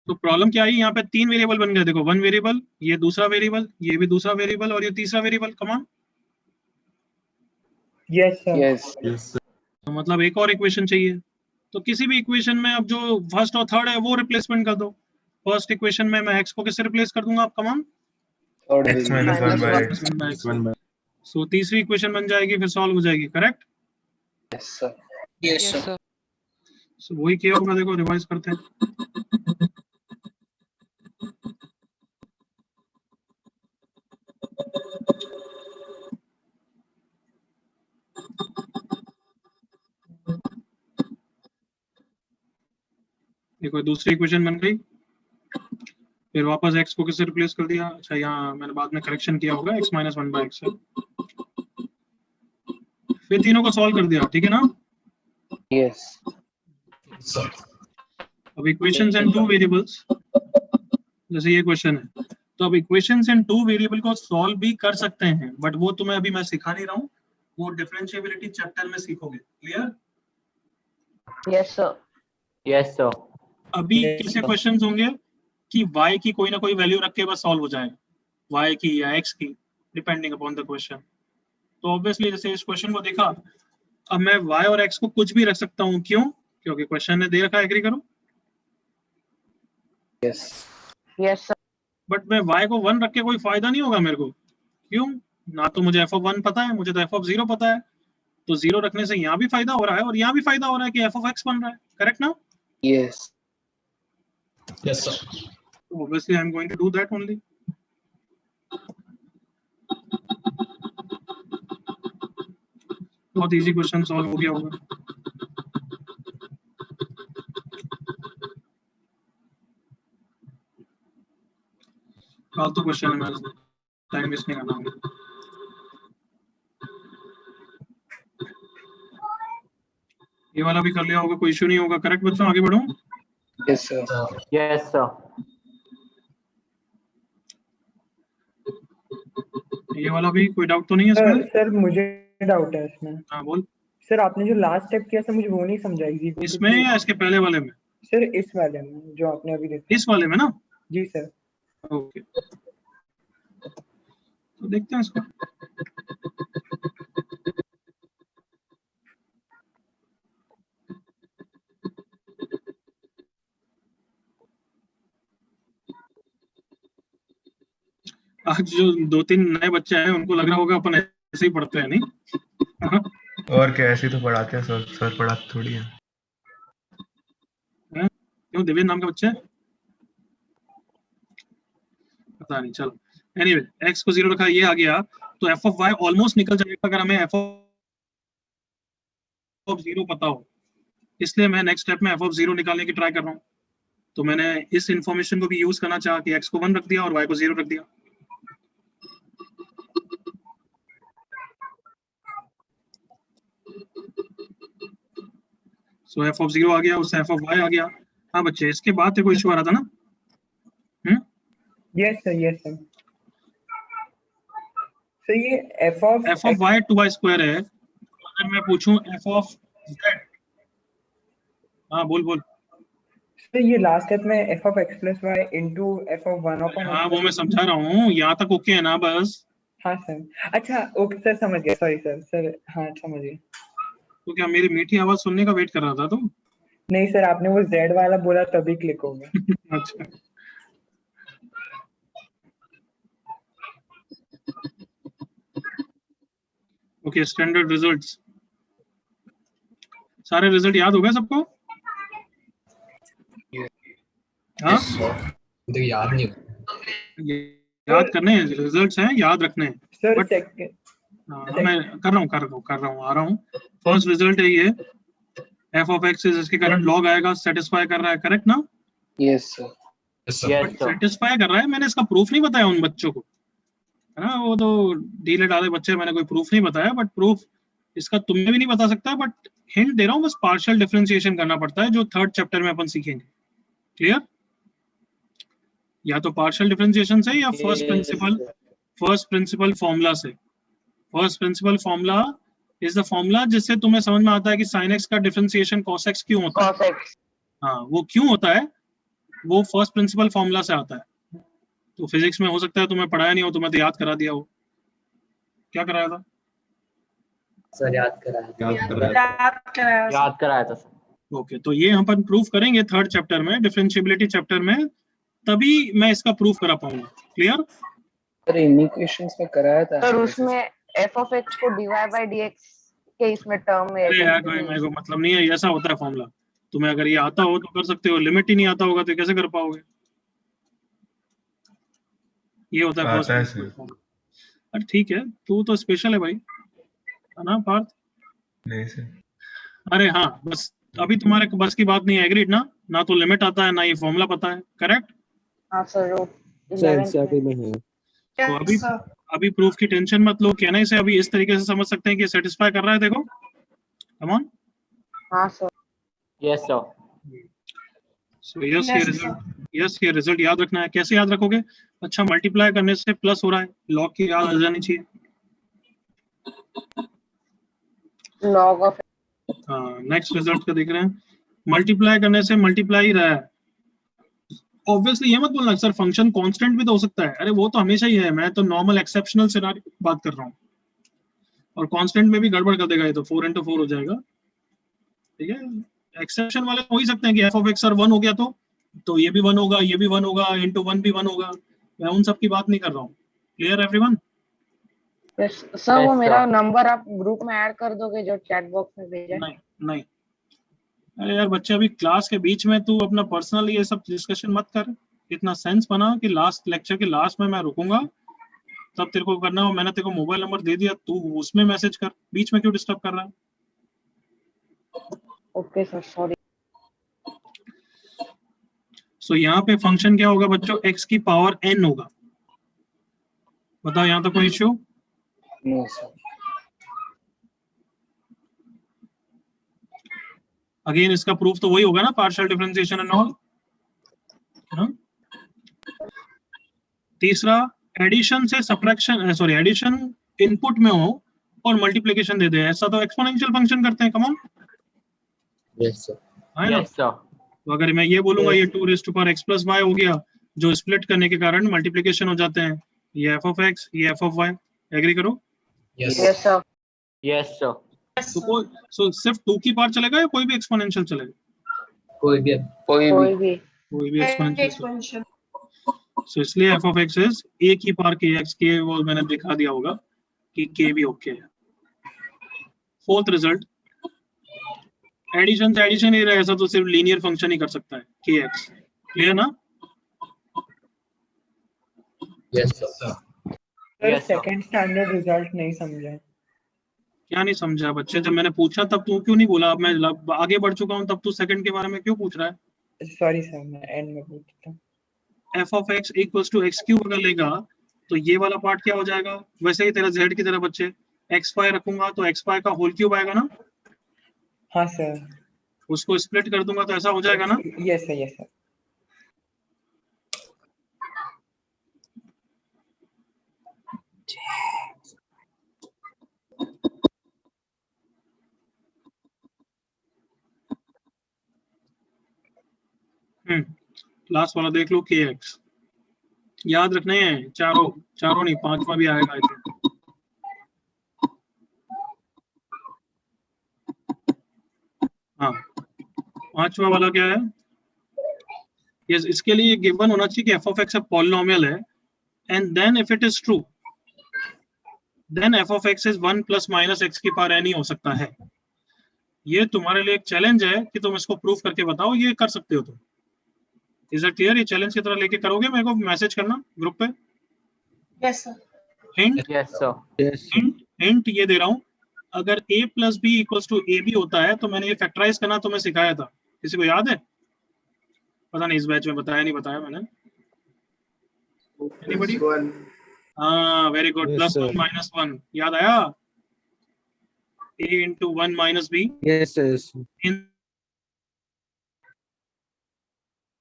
तो प्रॉब्लम क्या आई? यहाँ पे 3 वेरिएबल बन गए। देखो, 1 वेरिएबल, ये दूसरा वेरिएबल, ये भी दूसरा वेरिएबल और ये तीसरा variable. Come on. Yes sir. yes तो मतलब एक और इक्वेशन चाहिए। तो किसी भी इक्वेशन में अब जो फर्स्ट और थर्ड है वो रिप्लेसमेंट कर दो। फर्स्ट इक्वेशन में मैं x को किससे रिप्लेस कर दूंगा? आप come on. third x variable minus 1/x। So तीसरी इक्वेशन बन जाएगी, फिर सॉल्व हो जाएगी। Correct? yes sir yes sir. So वही किया होगा। देखो, रिवाइज करते हैं। देखो, दूसरी इक्वेशन बन गई, फिर वापस x को किससे रिप्लेस कर दिया? अच्छा, यहाँ मैंने बाद में करेक्शन किया होगा, x माइनस 1/x से। फिर तीनों को सॉल्व कर दिया। ठीक है ना? yes sir. अब इक्वेशंस एंड 2 वेरिएबल्स, जैसे ये क्वेश्चन है, तो अब इक्वेशंस एंड 2 वेरिएबल को सॉल्व भी कर सकते हैं, बट वो तुम्हें अभी मैं सिखा नहीं रहा हूँ, वो डिफरेंशिएबिलिटी चैप्टर में सीखोगे। Clear? yes sir yes sir. अभी कैसे क्वेश्चंस होंगे कि y की कोई ना कोई वैल्यू रख के बस सॉल्व हो जाएगा, y की या x की, डिपेंडिंग अपॉन द क्वेश्चन। तो ऑब्वियसली जैसे इस क्वेश्चन को देखा, अब मैं y और x को कुछ भी रख सकता हूँ। क्यों? क्योंकि क्वेश्चन ने दे रखा है। एग्री करो। yes sir बट मैं y को 1 रख के कोई फायदा नहीं होगा मेरे को। क्यों? ना तो मुझे f of 1 पता है, मुझे तो f of 0 पता है। तो 0 रखने से यहाँ भी फायदा हो रहा है और यहाँ भी फायदा हो रहा है कि f of x बन रहा है। करेक्ट ना? yes yes sir. Obviously I am going to do that only. बहुत इजी क्वेश्चन सॉल्व हो गया होगा। फालतू क्वेश्चन है, टाइम वेस्ट नहीं करना होगा। ये वाला भी कर लिया होगा, कोई इश्यू नहीं होगा। करेक्ट बच्चों, आगे बढ़ो। Yes sir. Yes sir. ये वाला भी कोई डाउट तो नहीं है इसमें? सर मुझे डाउट है इसमें। हाँ बोल। सर आपने जो लास्ट स्टेप किया सर मुझे वो नहीं समझा। इसमें या इसके पहले वाले में? सर इस वाले में जो आपने अभी देखा। इस वाले में ना? जी सर। ओके, तो देखते हैं इसको। आज जो 2-3 नए बच्चे हैं उनको लग रहा होगा अपन ऐसे ही पढ़ते हैं, नहीं? और क्या, ऐसे ही तो पढ़ाते हैं सर, सर पढ़ाते थोड़ी है। क्यों, दिव्य नाम का बच्चा है? पता नहीं, चलो। एनीवे, x को 0 रखा, ये आ गया तो f ऑफ y ऑलमोस्ट निकल जाएगा अगर हमें f ऑफ 0 पता हो। इसलिए मैं नेक्स्ट स्टेप में f ऑफ 0 निकालने की ट्राई कर रहा हूँ। तो मैंने इस इंफॉर्मेशन को भी यूज करना चाहा कि x को 1 रख दिया और y को 0 रख दिया। सो f ऑफ 0 आ गया, उससे f ऑफ y आ गया। हाँ बच्चे, इसके बाद कोई इशू आ रहा था ना? Yes sir, yes sir. Sir ये f of y 2y square है। अगर मैं पूछूं f ऑफ z, हाँ बोल बोल। सर ये लास्ट स्टेप में f of x plus y into f of 1 upon. हाँ वो मैं समझा रहा हूँ, यहाँ तक ओके है ना? बस। हाँ सर, अच्छा ओके सर, समझ गया। सॉरी सर, हाँ समझ गया। तो क्या मेरी मीठी आवाज सुनने का वेट कर रहा था तुम? नहीं सर, आपने वो z वाला बोला तभी क्लिक हो गया। अच्छा, ओके। स्टैंडर्ड रिजल्ट्स, सारे रिजल्ट याद हो गए सबको? हाँ, तो याद नहीं, याद करने हैं, रिजल्ट्स हैं, याद रखने हैं। सर But- हाँ, मैं कर रहा हूँ, आ रहा हूँ। फर्स्ट रिजल्ट है ये, f ऑफ x इज इसके करंट लॉग आएगा, सेटिस्फाई कर रहा है, करेक्ट ना? Yes sir. Yes sir. Yes sir. Satisfy कर रहा है। मैंने इसका प्रूफ नहीं बताया उन बच्चों को, है ना? वो तो ढीले ढाले बच्चे, मैंने कोई प्रूफ नहीं बताया। बट प्रूफ इसका तुम्हें भी नहीं बता सकता। बट हिंट दे रहा हूँ, बस पार्शियल डिफरेंशिएशन करना पड़ता है, जो 3rd चैप्टर में अपन सीखेंगे। क्लियर? या तो पार्शियल डिफरेंशिएशन से या फर्स्ट प्रिंसिपल फॉर्मूला से। First principle formula is the formula जिससे तुम्हें समझ में आता है कि sin x का डिफरेंशिएशन cos x क्यों होता है। cos x। हाँ, वो क्यों होता है, वो फर्स्ट प्रिंसिपल फॉर्मूला से आता है। तो फिजिक्स में हो सकता है तुम्हें पढ़ाया नहीं हो, तुम्हें तो याद करा दिया हो। क्या कराया था सर याद कराया। याद कराया था सर। ओके, तो ये अपन प्रूफ करेंगे 3rd चैप्टर में, डिफरेंशिएबिलिटी चैप्टर में, तभी मैं इसका प्रूफ करा पाऊंगा। क्लियर? सर इन इक्वेशंस में कराया था सर उसमें f of x को dy by dx के इसमें टर्म में। अरे यार, कोई मेरे को मतलब नहीं है, ऐसा होता है फॉर्मूला। तुम्हें अगर ये आता हो तो कर सकते हो, लिमिट ही नहीं आता होगा तो कैसे कर पाओगे? ये होता है आता है फर्स्ट सर। फॉर्मूला। अरे ठीक है, तू तो स्पेशल है भाई, है ना पार्थ? नहीं सर। अरे हाँ, बस अभी तुम्हारे बस की बात नहीं है, एग्रीड ना? ना तो लिमिट आता है, ना ये फॉर्मूला पता है, करेक्ट? हाँ सर, वो सर 11th एनसीईआरटी में है। तो अभी प्रूफ की टेंशन मत लो। कहने से अभी इस तरीके से समझ सकते हैं कि सेटिस्फाई कर रहा है। देखो, कम ऑन। हाँ sir. Yes sir. So yes, ये रिजल्ट याद रखना है। कैसे याद रखोगे? अच्छा, मल्टीप्लाई करने से प्लस हो रहा है, लॉग की याद आ जानी चाहिए। log of हाँ, नेक्स्ट रिजल्ट का देख रहे हैं, मल्टीप्लाई करने से मल्टीप्लाई ही रहा है। ऑब्वियसली ये मत बोलना सर फंक्शन कांस्टेंट भी तो हो सकता है। अरे वो तो हमेशा ही है, मैं तो नॉर्मल एक्सेप्शनल सिनेरियो की बात कर रहा हूँ। और कांस्टेंट में भी गड़बड़ कर देगा ये तो, 4 into 4 हो जाएगा। ठीक है, एक्सेप्शन वाले हो ही सकते हैं कि f of x सर 1 हो गया तो ये भी 1 होगा, ये भी 1 होगा, into 1 भी 1 होगा। मैं उन सब की बात नहीं कर रहा हूँ। Clear everyone? सर वो Yes, मेरा sir. नंबर आप ग्रुप में ऐड कर दोगे जो चैट बॉक्स में भेजा है? नहीं। अरे यार बच्चे, अभी क्लास के बीच में तू अपना पर्सनल ये सब डिस्कशन मत कर। इतना सेंस बना कि लास्ट लेक्चर के लास्ट में मैं रुकूंगा, तब तेरे को करना हो, मैंने तेरे को मोबाइल नंबर दे दिया, तू उसमें मैसेज कर, बीच में क्यों डिस्टर्ब कर रहा है? Okay sir, sorry. सो यहाँ पे फंक्शन क्या होगा बच्चों, x की पावर n होगा। बताओ यहाँ तक कोई इश्यू? No sir. अगेन इसका प्रूफ तो वही होगा ना, पार्शियल डिफरेंशिएशन एंड ऑल। तीसरा, एडिशन से सब्ट्रैक्शन, सॉरी एडिशन इनपुट में हो और मल्टीप्लिकेशन दे दे, ऐसा तो एक्सपोनेंशियल फंक्शन करते हैं। Come on. Yes sir. है ना? Yes sir. तो अगर मैं ये बोलूंगा ये 2 raised to power x plus y हो गया, जो स्प्लिट करने के कारण मल्टीप्लिकेशन हो जाते हैं, ये f of x, ये f of y। एग्री करो? Yes. Yes sir. Yes sir. तो सिर्फ 2 की पावर चलेगा या कोई भी एक्सपोनेंशियल चलेगा? कोई भी। कोई भी। कोई भी एक्सपोनेंशियल। सो इसलिए f of x is a की पावर kx, के वो मैंने दिखा दिया होगा कि k भी ओके है। फोर्थ रिजल्ट, एडिशन से एडिशन ही रहे, ऐसा तो सिर्फ लीनियर फंक्शन ही कर सकता है kx। क्लियर ना? Yes sir. Sir Yes, sir. Second standard result नहीं समझा। क्या नहीं समझा बच्चे? जब मैंने पूछा तब तू क्यों नहीं बोला? अब मैं आगे बढ़ चुका हूं, तब तू सेकंड के बारे में क्यों पूछ रहा है? सॉरी सर, मैं एंड में पूछता हूँ। f of x equals to x cube अगर लेगा तो ये वाला पार्ट क्या हो जाएगा? वैसे ही तेरा z की तरह बच्चे xy रखूंगा तो xy का होल क्यूब आएगा ना? हाँ सर। उसको स्प्लिट कर दूंगा तो ऐसा हो जाएगा ना? Yes sir, yes sir. Last वाला देख लो, kx। याद रखने हैं चारों नहीं, पांचवा भी आएगा। हाँ, पांचवा वाला क्या है? यस, इसके लिए गिवन होना चाहिए कि f of x पॉलिनोमियल है, and then if it is true then f of x is 1 plus minus x की पावर n ही हो सकता है। ये तुम्हारे लिए एक चैलेंज है कि तुम इसको प्रूफ करके बताओ, ये कर सकते हो तुम। Is it clear? ये चैलेंज की तरह लेके करोगे, मेरे को मैसेज करना ग्रुप पे। Yes sir. Hint yes sir. Hint ये दे रहा हूँ, अगर a plus b equals to a b होता है तो मैंने ये फैक्टराइज करना तुम्हें सिखाया था। किसी को याद है? पता नहीं इस बैच में बताया नहीं बताया मैंने। एनीबॉडी? हाँ, very good. Yes, plus sir. 1 minus 1 याद आया? a into 1 minus b, Yes, yes. इन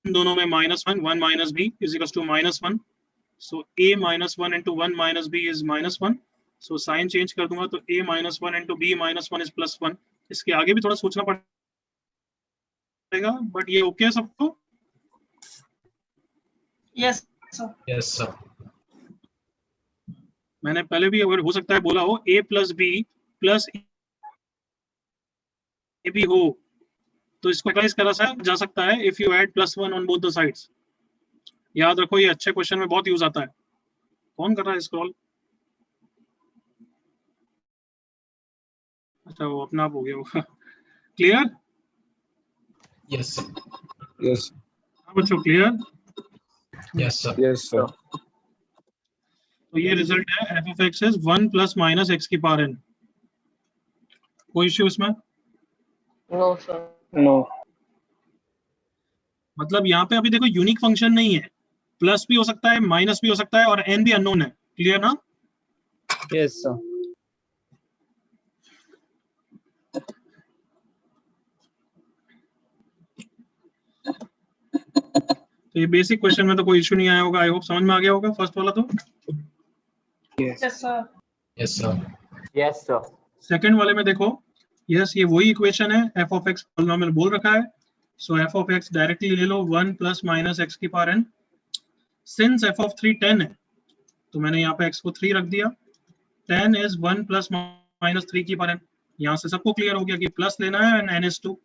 दोनों में -1, 1 minus b is equals to -1, so a minus 1 into 1 minus b is -1, so sign change कर दूंगा तो a minus 1 into b minus 1 is +1। इसके आगे भी थोड़ा सोचना पड़ेगा, बट ये ओके है सबको? Yes sir. Yes sir. मैंने पहले भी अगर हो सकता है बोला हो a plus b plus a b हो तो इसको कैसे करा जा सकता है if you add +1 on both the sides. याद रखो, ये अच्छे क्वेश्चन में बहुत यूज आता है। कौन कर रहा है स्क्रॉल? अच्छा, वो अपना आप हो गया होगा। क्लियर? Yes sir. Yes. हाँ बच्चों, clear? Yes sir. Yes, sir. तो ये रिजल्ट है f of x is 1 plus minus x की पावर n। कोई इश्यू इसमें? No sir. नो। मतलब यहाँ पे अभी देखो यूनिक फंक्शन नहीं है, प्लस भी हो सकता है माइनस भी हो सकता है और n भी अननोन है। क्लियर ना? Yes, sir. तो ये बेसिक क्वेश्चन में तो कोई इश्यू नहीं आया होगा। आई होप समझ में आ गया होगा फर्स्ट वाला तो। Yes sir. Yes sir. Yes sir. Second वाले में देखो, यस ये वही इक्वेशन है, f of x पॉलिनोमियल बोल रखा है, सो f of x डायरेक्टली ले लो 1 प्लस माइनस x की power n। Since f of 3 10 है तो मैंने यहाँ पे x को 3 रख दिया। 10 इज 1 प्लस माइनस 3 की पावर n। यहाँ से सबको क्लियर हो गया कि प्लस लेना है and n is 2,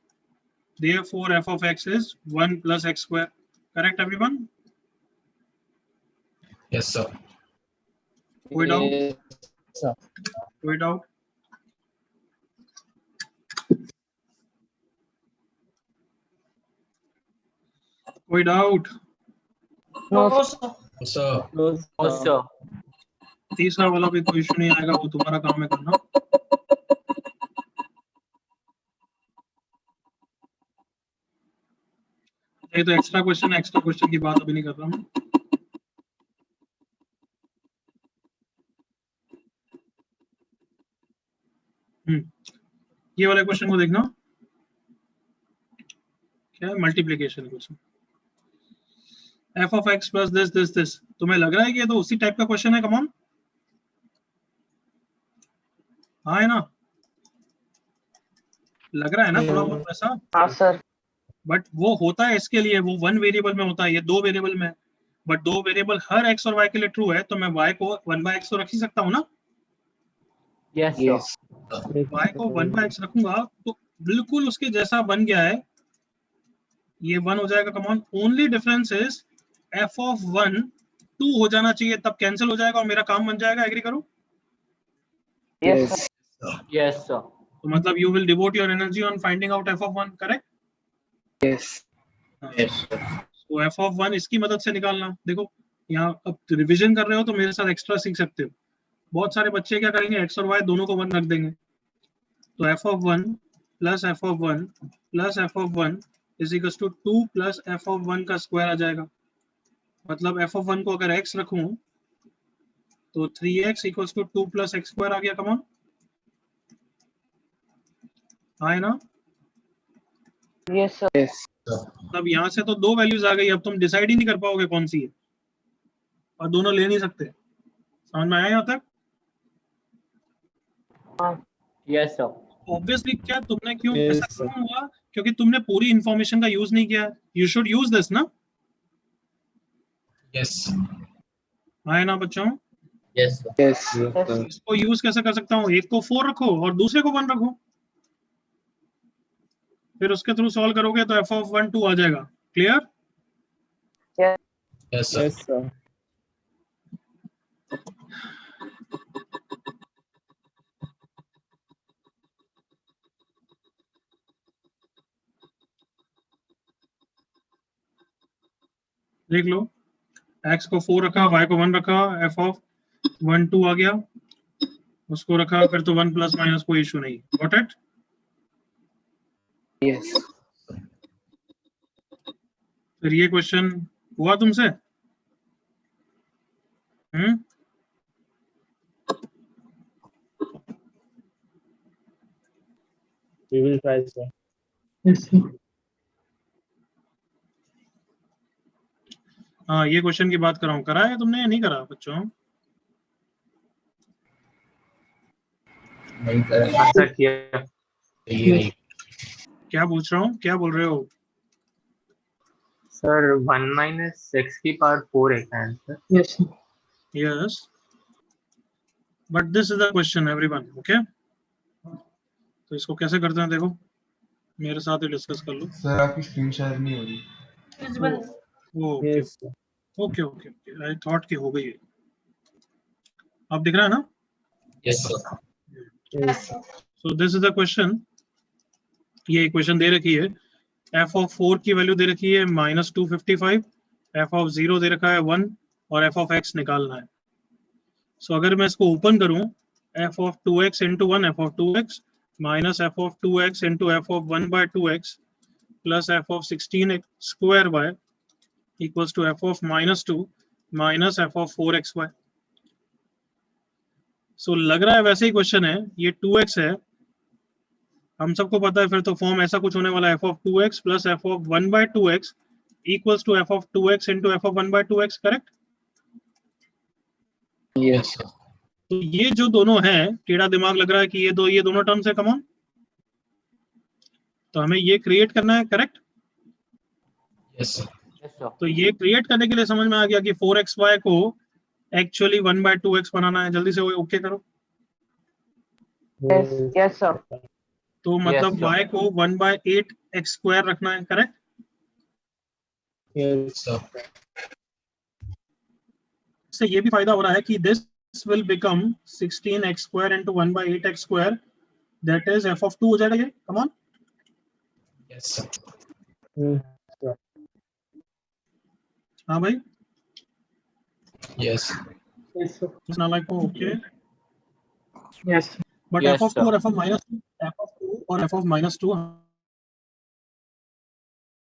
therefore f of x is 1 plus x square। Correct everyone? Yes sir. कोई डाउट? Yes, sir. कोई डाउट? कोई doubt? No no sir. Sir. No, no sir. Sir. तीसरा वाला भी कोई इशू नहीं आएगा, वो तुम्हारा काम है करना। ये तो एक्स्ट्रा क्वेश्चन की बात अभी नहीं कर रहा मैं। ये वाले क्वेश्चन को देखना, क्या है, multiplication question. f of x plus this, तुम्हें लग रहा है कि ये तो उसी टाइप का क्वेश्चन है? कमॉन, हाँ है ना, लग रहा है ना थोड़ा बहुत ऐसा? हाँ सर। बट वो होता है इसके लिए, वो 1 वेरिएबल में होता है, ये 2 वेरिएबल में। बट 2 वेरिएबल हर x और y के लिए ट्रू है, तो मैं y को 1/x तो रख ही सकता हूँ ना? Yes, sir. y को 1/x रखूंगा तो बिल्कुल उसके जैसा बन गया है, ये 1 हो जाएगा। Come on, only difference is f of 1 2 हो जाना चाहिए, तब कैंसिल हो जाएगा और मेरा काम बन जाएगा। एग्री करो? Yes Yes, sir. तो मतलब you will devote your energy on finding out f of 1, correct? Yes. तो f of 1 इसकी मदद से निकालना। देखो यहाँ अब रिवीजन कर रहे हो तो मेरे साथ एक्स्ट्रा सीख सकते हो। बहुत सारे बच्चे क्या करेंगे, x और y दोनों को 1 रख देंगे, तो f of 1 plus f of 1 plus f of 1 is equal to 2 plus f of 1 का स्क्वायर आ जाएगा। मतलब f of 1 को अगर x रखूं तो 3x equals to 2 plus x square आ गया। कमॉन, हाँ है ना? Yes sir. अब यहाँ से तो 2 वैल्यूज आ गई, अब तुम डिसाइड ही नहीं कर पाओगे कौन सी है, और दोनों ले नहीं सकते। समझ में आया यहाँ तक? Yes, sir. ऑब्वियसली क्या तुमने क्यों Yes, ऐसा sir. क्यों हुआ? क्योंकि तुमने पूरी इंफॉर्मेशन का यूज नहीं किया। यू शुड यूज दिस ना। Yes. हाँ है ना बच्चों? Yes, sir. Yes. Sir. इसको यूज कैसे कर सकता हूँ? एक को 4 रखो और दूसरे को 1 रखो, फिर उसके थ्रू सॉल्व करोगे तो f of 1 2 आ जाएगा। Clear? Yes, sir. Yes, sir. देख लो, x को 4 रखा, y को 1 रखा, f of 1 2 आ गया, उसको रखा, फिर तो 1 प्लस माइनस कोई इशू नहीं। Got it? Yes. फिर ये क्वेश्चन हुआ तुमसे? We will try, sir. हाँ, ये क्वेश्चन की बात कर रहा हूँ, करा है तुमने या नहीं करा बच्चों? नहीं करा। हाँ, sir, किया। ये नहीं। क्या पूछ रहा हूँ, क्या बोल रहे हो? Sir, 1 minus x की power 4 है का answer? Yes Yes, but this is the question everyone, okay? तो इसको कैसे करते हैं देखो, मेरे साथ ही डिस्कस कर लो। सर आपकी स्क्रीन शेयर नहीं हो रही। Okay Yes, sir. Okay okay, I thought कि हो गई है। अब दिख रहा है ना? Yes, sir. Yes. So this is the question. ये इक्वेशन दे रखी है, f of 4 की वैल्यू दे रखी है -255, f of 0 दे रखा है 1 और f of x निकालना है। सो अगर मैं इसको ओपन करूं, f of 2x into 1 f of 2x minus f of 2x into f of 1/2x plus f of 16x square y equals to f of -2 minus f of 4xy। सो लग रहा है वैसे ही क्वेश्चन है, ये 2x है, हम सबको पता है, फिर तो फॉर्म ऐसा कुछ होने वाला है, f of 2x plus f of 1/2x equals to f of 2x into f of 1/2x, correct? Yes, sir. तो ये जो दोनों हैं, टेढ़ा दिमाग लग रहा है कि ये दोनों टर्म्स है, कमॉन, तो हमें ये क्रिएट करना है, correct? Yes, sir. Yes, sir. तो ये क्रिएट करने के लिए समझ में आ गया कि 4xy को एक्चुअली 1/2x बनाना है। जल्दी से वो ओके करो। Yes yes sir. तो मतलब sir. y को 1/8x स्क्वायर रखना है, करेक्ट? Yes. Sir. इससे ये भी फायदा हो रहा है कि this will become 16x square into 1/8x square, that is f of 2 हो जाएगा ये। कम ऑन, Yes, sir. हाँ भाई, Yes. Yes, sir. It's not like okay. Yes. But Yes, f of 2 sir. और f of minus 2, f of 2 और f of minus 2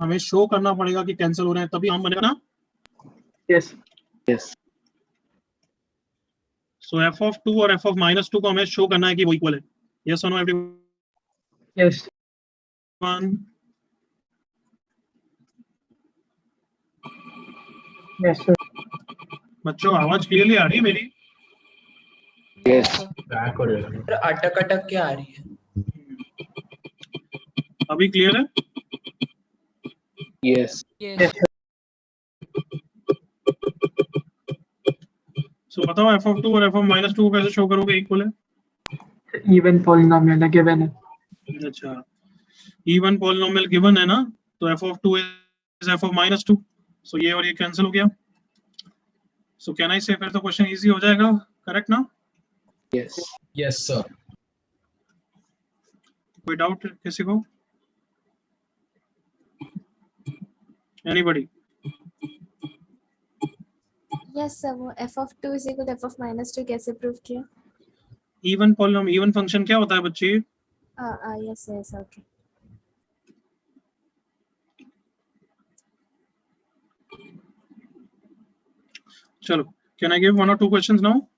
हमें show करना पड़ेगा कि कैंसिल हो रहे हैं, तभी हम बनेगा ना. Yes. Yes. So f of 2 और f of minus 2 को हमें शो करना है कि वो इक्वल है. Yes or no everyone? Yes. Yes, sir. बच्चों आवाज क्लियरली आ रही है मेरी? Yes. बैक हो रहा है. अटक अटक के आ रही है. अभी क्लियर है? Yes. Yes, sir. So बताओ f of 2 और f of minus 2 को कैसे शो करोगे इक्वल है? Even polynomial है given है. अच्छा, even polynomial given है ना, तो f of 2 is f of minus 2. So ये और ये कैंसिल हो गया. So can I say फिर तो क्वेश्चन इजी हो जाएगा, करेक्ट ना? Yes. Yes, sir. कोई डाउट किसी को? Anybody? यस सर, वो f of 2 is equal to f of minus 2 कैसे प्रूव किया? Even polynomial, even फंक्शन क्या होता है बच्चे? Yes yes okay. चलो, can I give one or two questions now?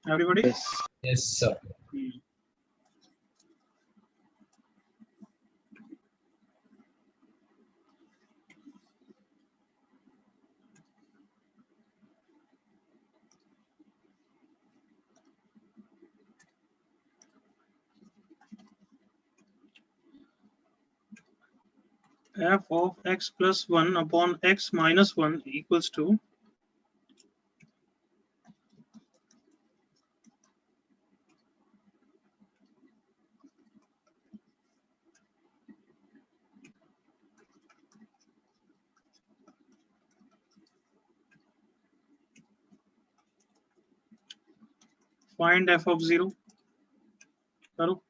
Everybody? Yes. Yes, sir. F of x plus 1 upon x minus 1 equals to find f of 0. करो.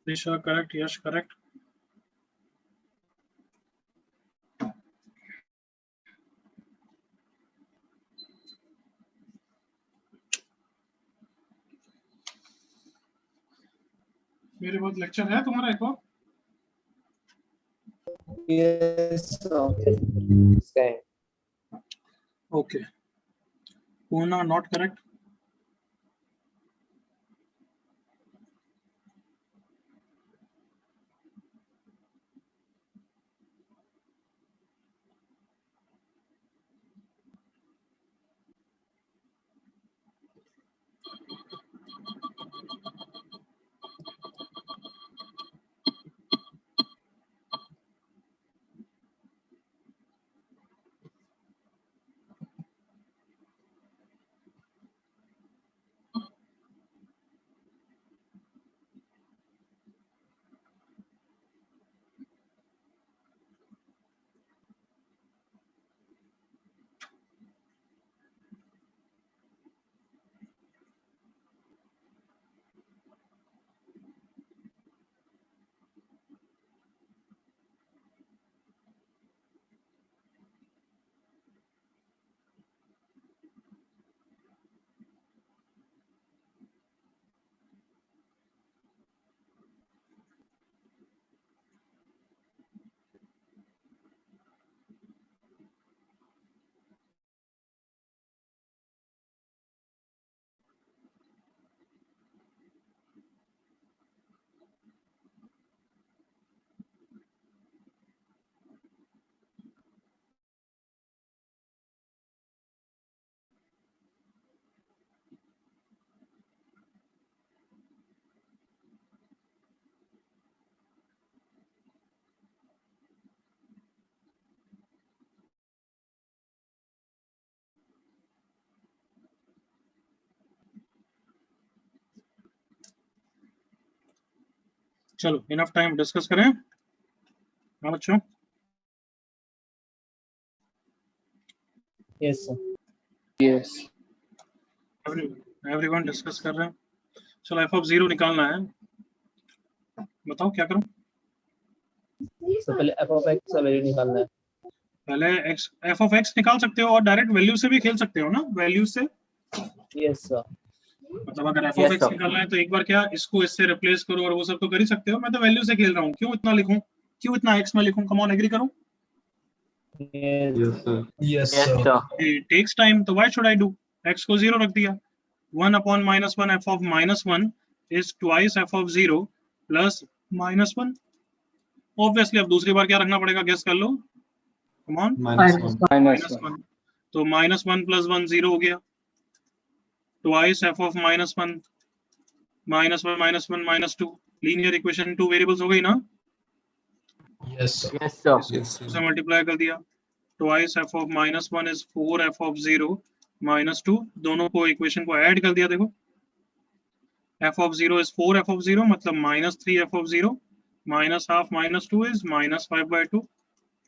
Disha correct, Yash correct. मेरे पास lecture है तुम्हारा एक और? Yes, sir. Sky. Okay, Poona not correct. चलो enough time discuss करें. हाँ बच्चों, Yes, sir. Yes. Everyone discuss कर रहे हैं. चलो एफ ऑफ 0 निकालना है. बताओ क्या करूं? तो पहले f of x का वैल्यू निकालना है. पहले x एफ ऑफ x निकाल सकते हो और डायरेक्ट वैल्यू से भी खेल सकते हो ना, वैल्यू से. Yes, sir. मतलब अगर एफ ऑफ x निकालना है तो एक बार क्या इसको इससे रिप्लेस करो और वो सब तो कर ही सकते हो. मैं तो वैल्यू से खेल रहा हूँ, क्यों इतना लिखूं, क्यों इतना x में लिखूं? कम ऑन, एग्री करो. Yes, sir. Yes, sir. It takes time, तो why should I do? x को 0 रख दिया. 1 upon -1 f of -1 is twice f of 0 plus -1. Obviously अब दूसरी बार क्या रखना पड़ेगा, गेस कर लो. Come on. -1. तो -1 plus 1 0 हो गया. Twice f of -1 -1 -2 linear equation 2 variables हो गई ना. Yes, sir. Yes, sir. Yes, sir. से मल्टीप्लाई कर दिया. Twice f of -1 is 4 f of 0 -2. दोनों को इक्वेशन को ऐड कर दिया. देखो f of 0 is 4 f of 0 मतलब -3 f of 0 minus half -2 is -5/2.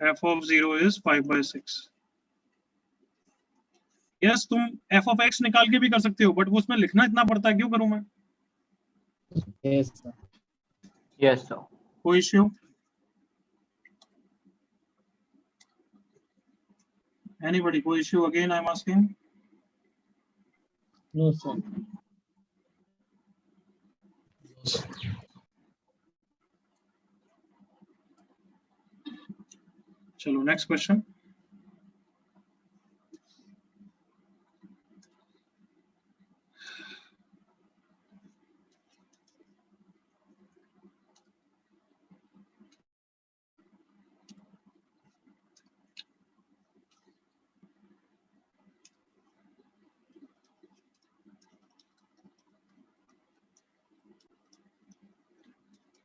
f of 0 is 5/6. Yes, तुम f of x निकाल के भी कर सकते हो, बट वो उसमें लिखना इतना पड़ता है, क्यों करूं मैं? Yes, sir. Yes, sir. कोई इश्यू? Anybody? कोई issue? Again I'm asking. No, sir. चलो next question.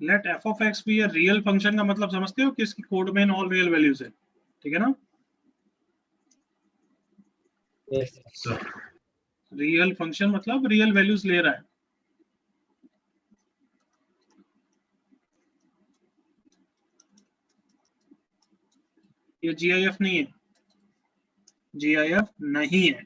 Let f of x भी रियल फंक्शन का मतलब समझते हो कि इसकी कोड में ऑल रियल वैल्यूज है, ठीक है ना? Yes, Sir. रियल फंक्शन मतलब रियल वैल्यूज ले रहा है. ये GIF नहीं है, GIF नहीं है.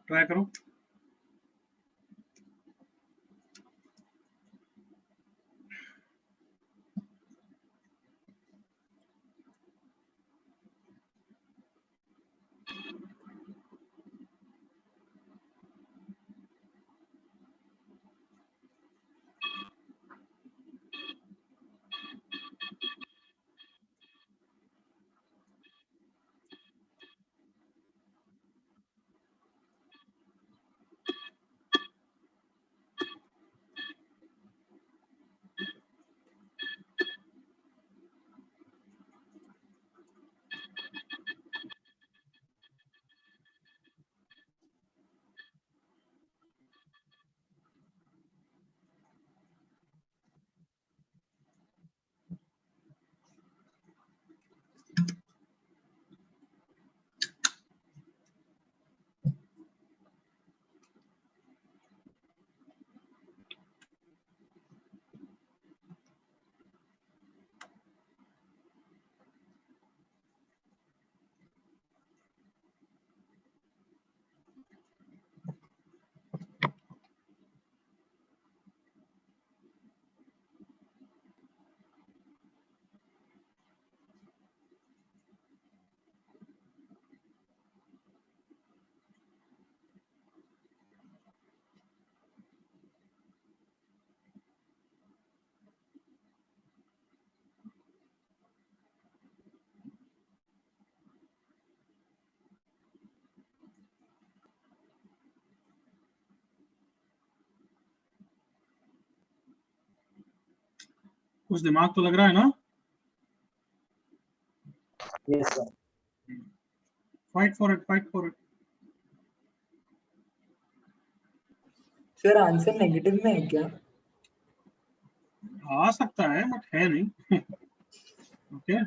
ट्राई करो. कुछ दिमाग तो लग रहा है ना? Yes, sir. Fight for it, fight for it. Sir answer negative में है क्या? आ सकता है बट है नहीं। Okay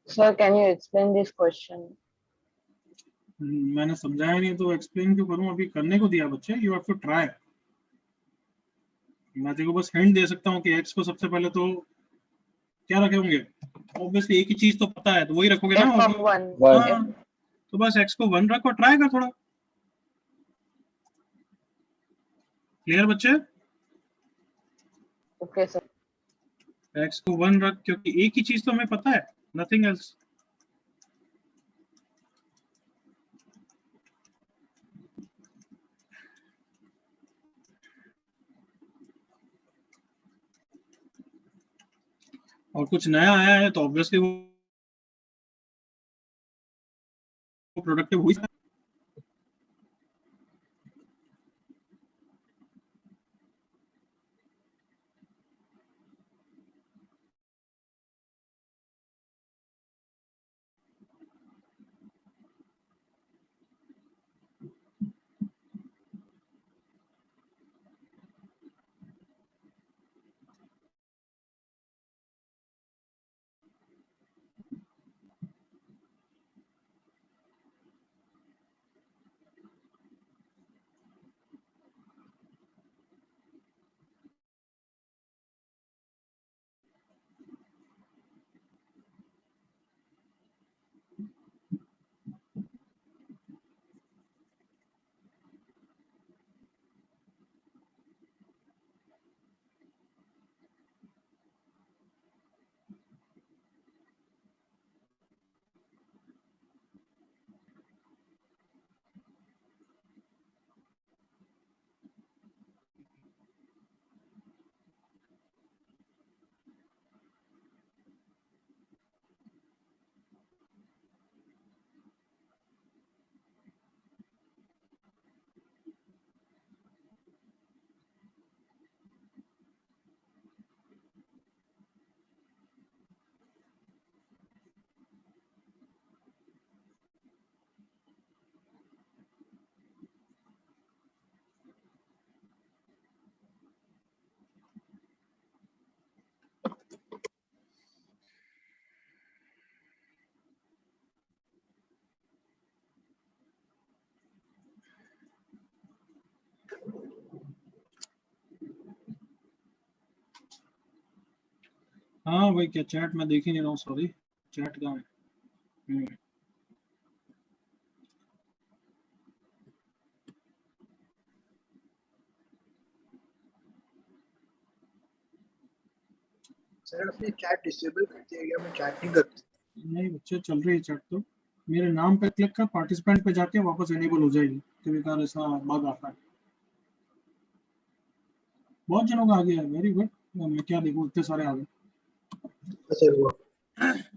Sir, can you explain this question? मैंने समझाया नहीं तो एक्सप्लेन क्यों करूं? अभी करने को दिया बच्चे, यू हैव टू ट्राई। मैं तेरे को बस हिंट दे सकता हूँ कि एक्स को सबसे पहले तो क्या रखे होंगे? ऑब्वियसली एक ही चीज तो पता है तो वही रखोगे ना। F of 1. हाँ, तो बस एक्स को 1 रखो, ट्राई कर थोड़ा। क्लियर बच्चे? Okay, sir. एक्स को 1 रख, क्योंकि एक ही चीज तो हमें पता है, नथिंग एल्स। और कुछ नया आया है तो ऑब्वियसली वो प्रोडक्टिव हुई। हाँ भाई, क्या चैट में देख ही नहीं रहा हूँ, सॉरी। चैट कहाँ है? सर अपनी चैट डिसेबल कर दिया गया, मैं चैट नहीं करती। नहीं बच्चे, चल रही है चैट तो। मेरे नाम पे क्लिक कर, पार्टिसिपेंट पे जाके वापस एनेबल हो जाएगी। कभी कभार ऐसा बग आता है। बहुत जनों का आ गया है, वेरी गुड। मैं क्या देखूं, इतने सारे आ गए। सर वो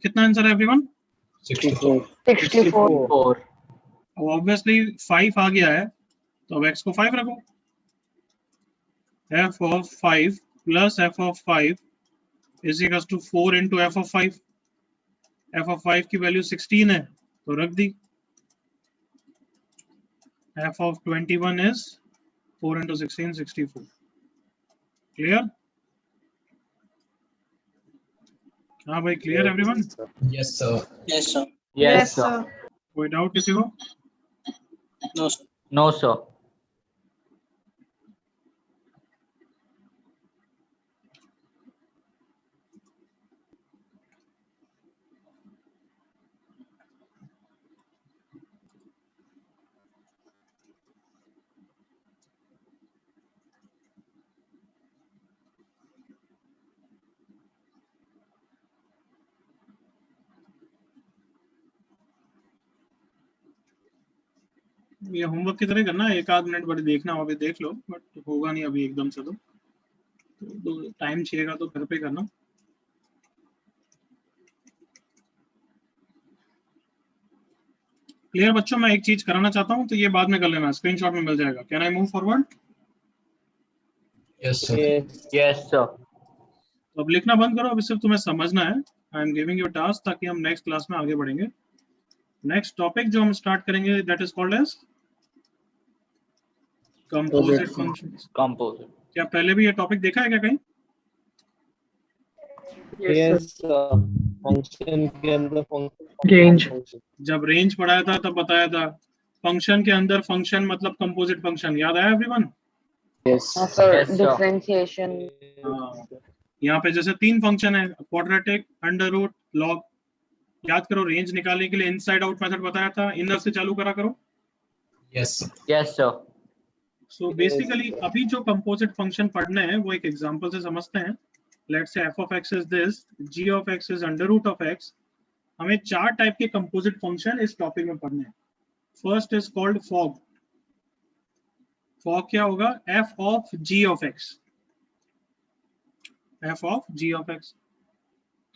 कितना आंसर है एवरीवन? 64. 64. अब ऑब्वियसली 5 आ गया है तो अब x को 5 रखो। f of 5 plus f of 5 is equals to 4 into f of 5। f of 5 की वैल्यू 16 है तो रख दी। f of 21 is 4 into 16, 64। Clear? हाँ भाई, clear everyone? Yes, sir. Yes, sir. Yes, sir. कोई डाउट किसी को? No, sir. No, sir. ये होमवर्क की तरह करना है, एक आध मिनट बड़े देखना हो, अभी देख लो, बट होगा नहीं अभी एकदम से, तो टाइम चाहिएगा तो घर पे करना। क्लियर बच्चों? मैं एक चीज कराना चाहता हूँ, तो ये बाद में कर लेना, स्क्रीनशॉट में मिल जाएगा। Can I move forward? Yes, sir. Yes sir. तो अब लिखना बंद करो, अभी सिर्फ तुम्हें समझना है। I am giving you task ताकि हम नेक्स्ट क्लास में आगे बढ़ेंगे। नेक्स्ट टॉपिक जो हम स्टार्ट करेंगे that is called as composite functions. Composite. क्या पहले भी ये टॉपिक देखा है क्या कहीं? यस फंक्शन के अंदर रेंज। जब रेंज पढ़ाया था तब बताया था फंक्शन के अंदर फंक्शन मतलब कंपोजिट फंक्शन। याद आया एवरीवन? Yes. हाँ सर, Yes, sir. डिफरेंशिएशन। यहाँ पे जैसे 3 फंक्शन है, क्वाड्रेटिक, अंडर रूट, लॉग। याद करो, रेंज निकालने के लिए इनसाइड आउट मेथड बताया था, इनर से चालू करा करो। Yes. Yes sir. So basically अभी जो कंपोजिट फंक्शन पढ़ने हैं वो एक एग्जांपल से समझते हैं। Let's say f of x is this, g of x is under root of x। हमें 4 टाइप के कंपोजिट फंक्शन इस टॉपिक में पढ़ने हैं। First is called fog. Fog क्या होगा? f of g of x, f of g of x।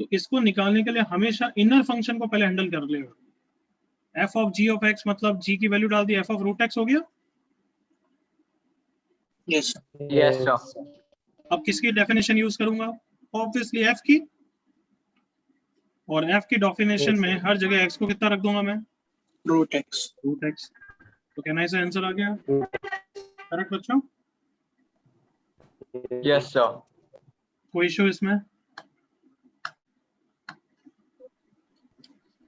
तो इसको निकालने के लिए हमेशा इनर फंक्शन को पहले हैंडल कर लेगा। f of g of x मतलब g की वैल्यू डाल दी, f of root x हो गया। Yes yes sir. अब किसकी डेफिनेशन यूज करूंगा? ऑब्वियसली f की। और f की डेफिनेशन में हर जगह x को कितना रख दूंगा मैं? Root x. Root x। तो कहना ऐसा आंसर आ गया? करेक्ट बच्चों? Yes sir. कोई इशू इसमें?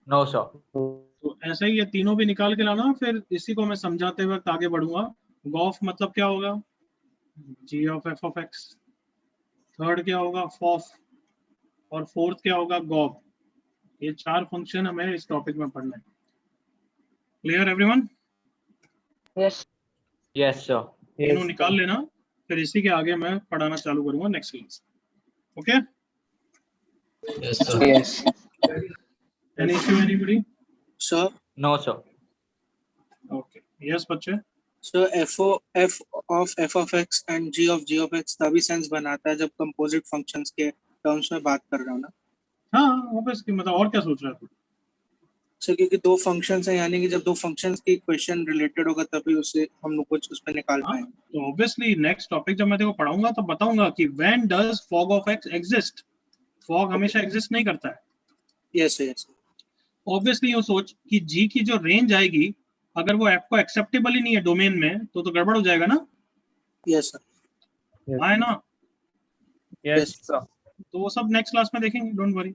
No sir. तो ऐसे ही ये तीनों भी निकाल के लाना, फिर इसी को मैं समझाते वक्त आगे बढ़ूंगा। गॉफ मतलब क्या होगा? g of f of x। Third क्या होगा? फॉफ। और फोर्थ क्या होगा? गॉब। ये 4 फंक्शन हमें इस टॉपिक में पढ़ना है। Clear everyone? Yes. Yes sir. तीनों निकाल लेना, फिर इसी के आगे मैं पढ़ाना चालू करूंगा next class. Okay? Yes, sir. Yes. Any issue anybody? Sir no sir. Okay, yes बच्चे। Sir f of x and g of x तभी सेंस बनाता है जब कंपोजिट फंक्शंस के टर्म्स में बात कर रहे हो ना? हाँ ऑब्वियसली, मतलब और क्या सोच रहा है तू? सर क्योंकि 2 फंक्शंस हैं, यानी कि जब 2 फंक्शंस की इक्वेशन रिलेटेड होगा तभी उससे हम लोग कुछ उस पे निकाल हाँ, पाएंगे। तो ऑब्वियसली नेक्स्ट टॉपिक जब मैं तेरे को पढ़ाऊंगा तो बताऊंगा कि when does fog of x exist. Fog हमेशा एग्जिस्ट नहीं करता है। Yes yes. ऑब्वियसली ये सोच कि जी की जो रेंज आएगी, अगर वो एफ को एक्सेप्टेबल ही नहीं है डोमेन में, तो गड़बड़ हो जाएगा ना? Yes sir. हाँ है ना? Yes sir. तो वो सब नेक्स्ट क्लास में देखेंगे, don't worry.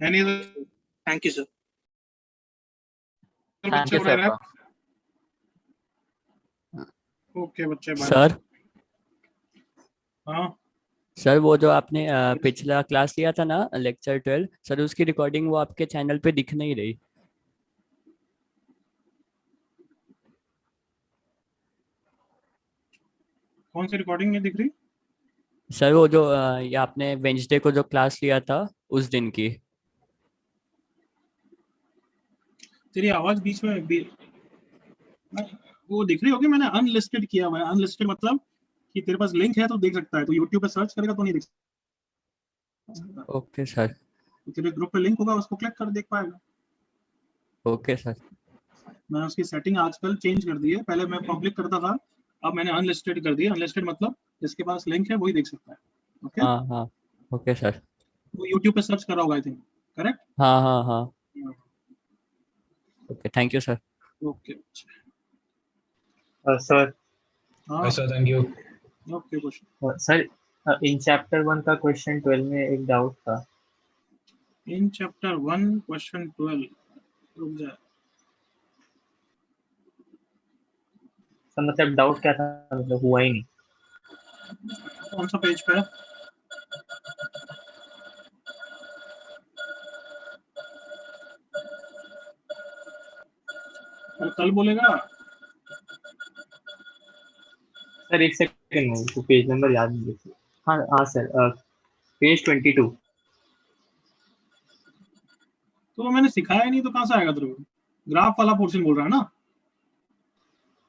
Any thank you sir. Thank you sir. Okay बच्चे, बाय। सर हाँ सर, वो जो आपने पिछला क्लास लिया था ना, लेक्चर 12 सर, उसकी रिकॉर्डिंग वो आपके चैनल पे दिख नहीं रही। कौन सी रिकॉर्डिंग नहीं दिख रही? सर वो जो ये आपने वेंसडे को जो क्लास लिया था उस दिन की। तेरी आवाज बीच में वो दिख रही होगी। मैंने अनलिस्टेड किया हुआ है। अनलिस्टेड मतलब कि तेरे पास लिंक है तो देख सकता है, तो YouTube पे सर्च करेगा तो नहीं देख सकता। Okay sir. तो तेरे ग्रुप पे लिंक होगा, उसको क्लिक कर देख पाएगा। Okay sir. मैंने उसकी सेटिंग आजकल चेंज कर दी है। पहले मैं पब्लिक करता था, अब मैंने अनलिस्टेड कर दिया। अनलिस्टेड मतलब जिसके पास लिंक है वही देख सकता है। ओके? हाँ हाँ ओके सर। वो YouTube पे सर्च करा होगा आई थिंक। करेक्ट? हाँ हाँ हाँ okay, thank you sir. Okay sir. हाँ Yes, sir. Thank you. Okay question. Sir in chapter 1 का क्वेश्चन 12 में एक डाउट था। इन चैप्टर 1 क्वेश्चन 12, रुक जा। सर मतलब डाउट क्या था, मतलब हुआ ही नहीं। कौन सा पेज पे है? और कल बोलेगा। सर एक सेकंड, मुझे पेज नंबर याद नहीं है। हाँ हाँ सर, पेज 22। तो मैंने सिखाया ही नहीं तो कहाँ से आएगा तेरे को? ग्राफ वाला पोर्शन बोल रहा है ना?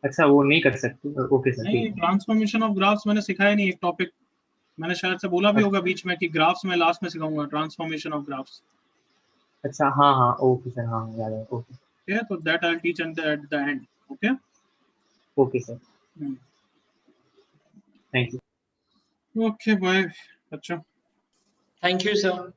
अच्छा वो नहीं कर सकते, ओके सर नहीं, ठीक है। ट्रांसफॉर्मेशन ऑफ ग्राफ्स मैंने सिखाया नहीं, एक टॉपिक मैंने शायद से बोला भी होगा बीच में कि ग्राफ्स में लास्ट में सिखाऊंगा, ट्रांसफॉर्मेशन ऑफ ग्राफ्स। अच्छा हाँ हाँ ओके सर, हाँ याद है, okay Okay, so that I'll teach at the end. Okay. Okay sir, thank you. Okay, bye. अच्छा। Thank you, sir.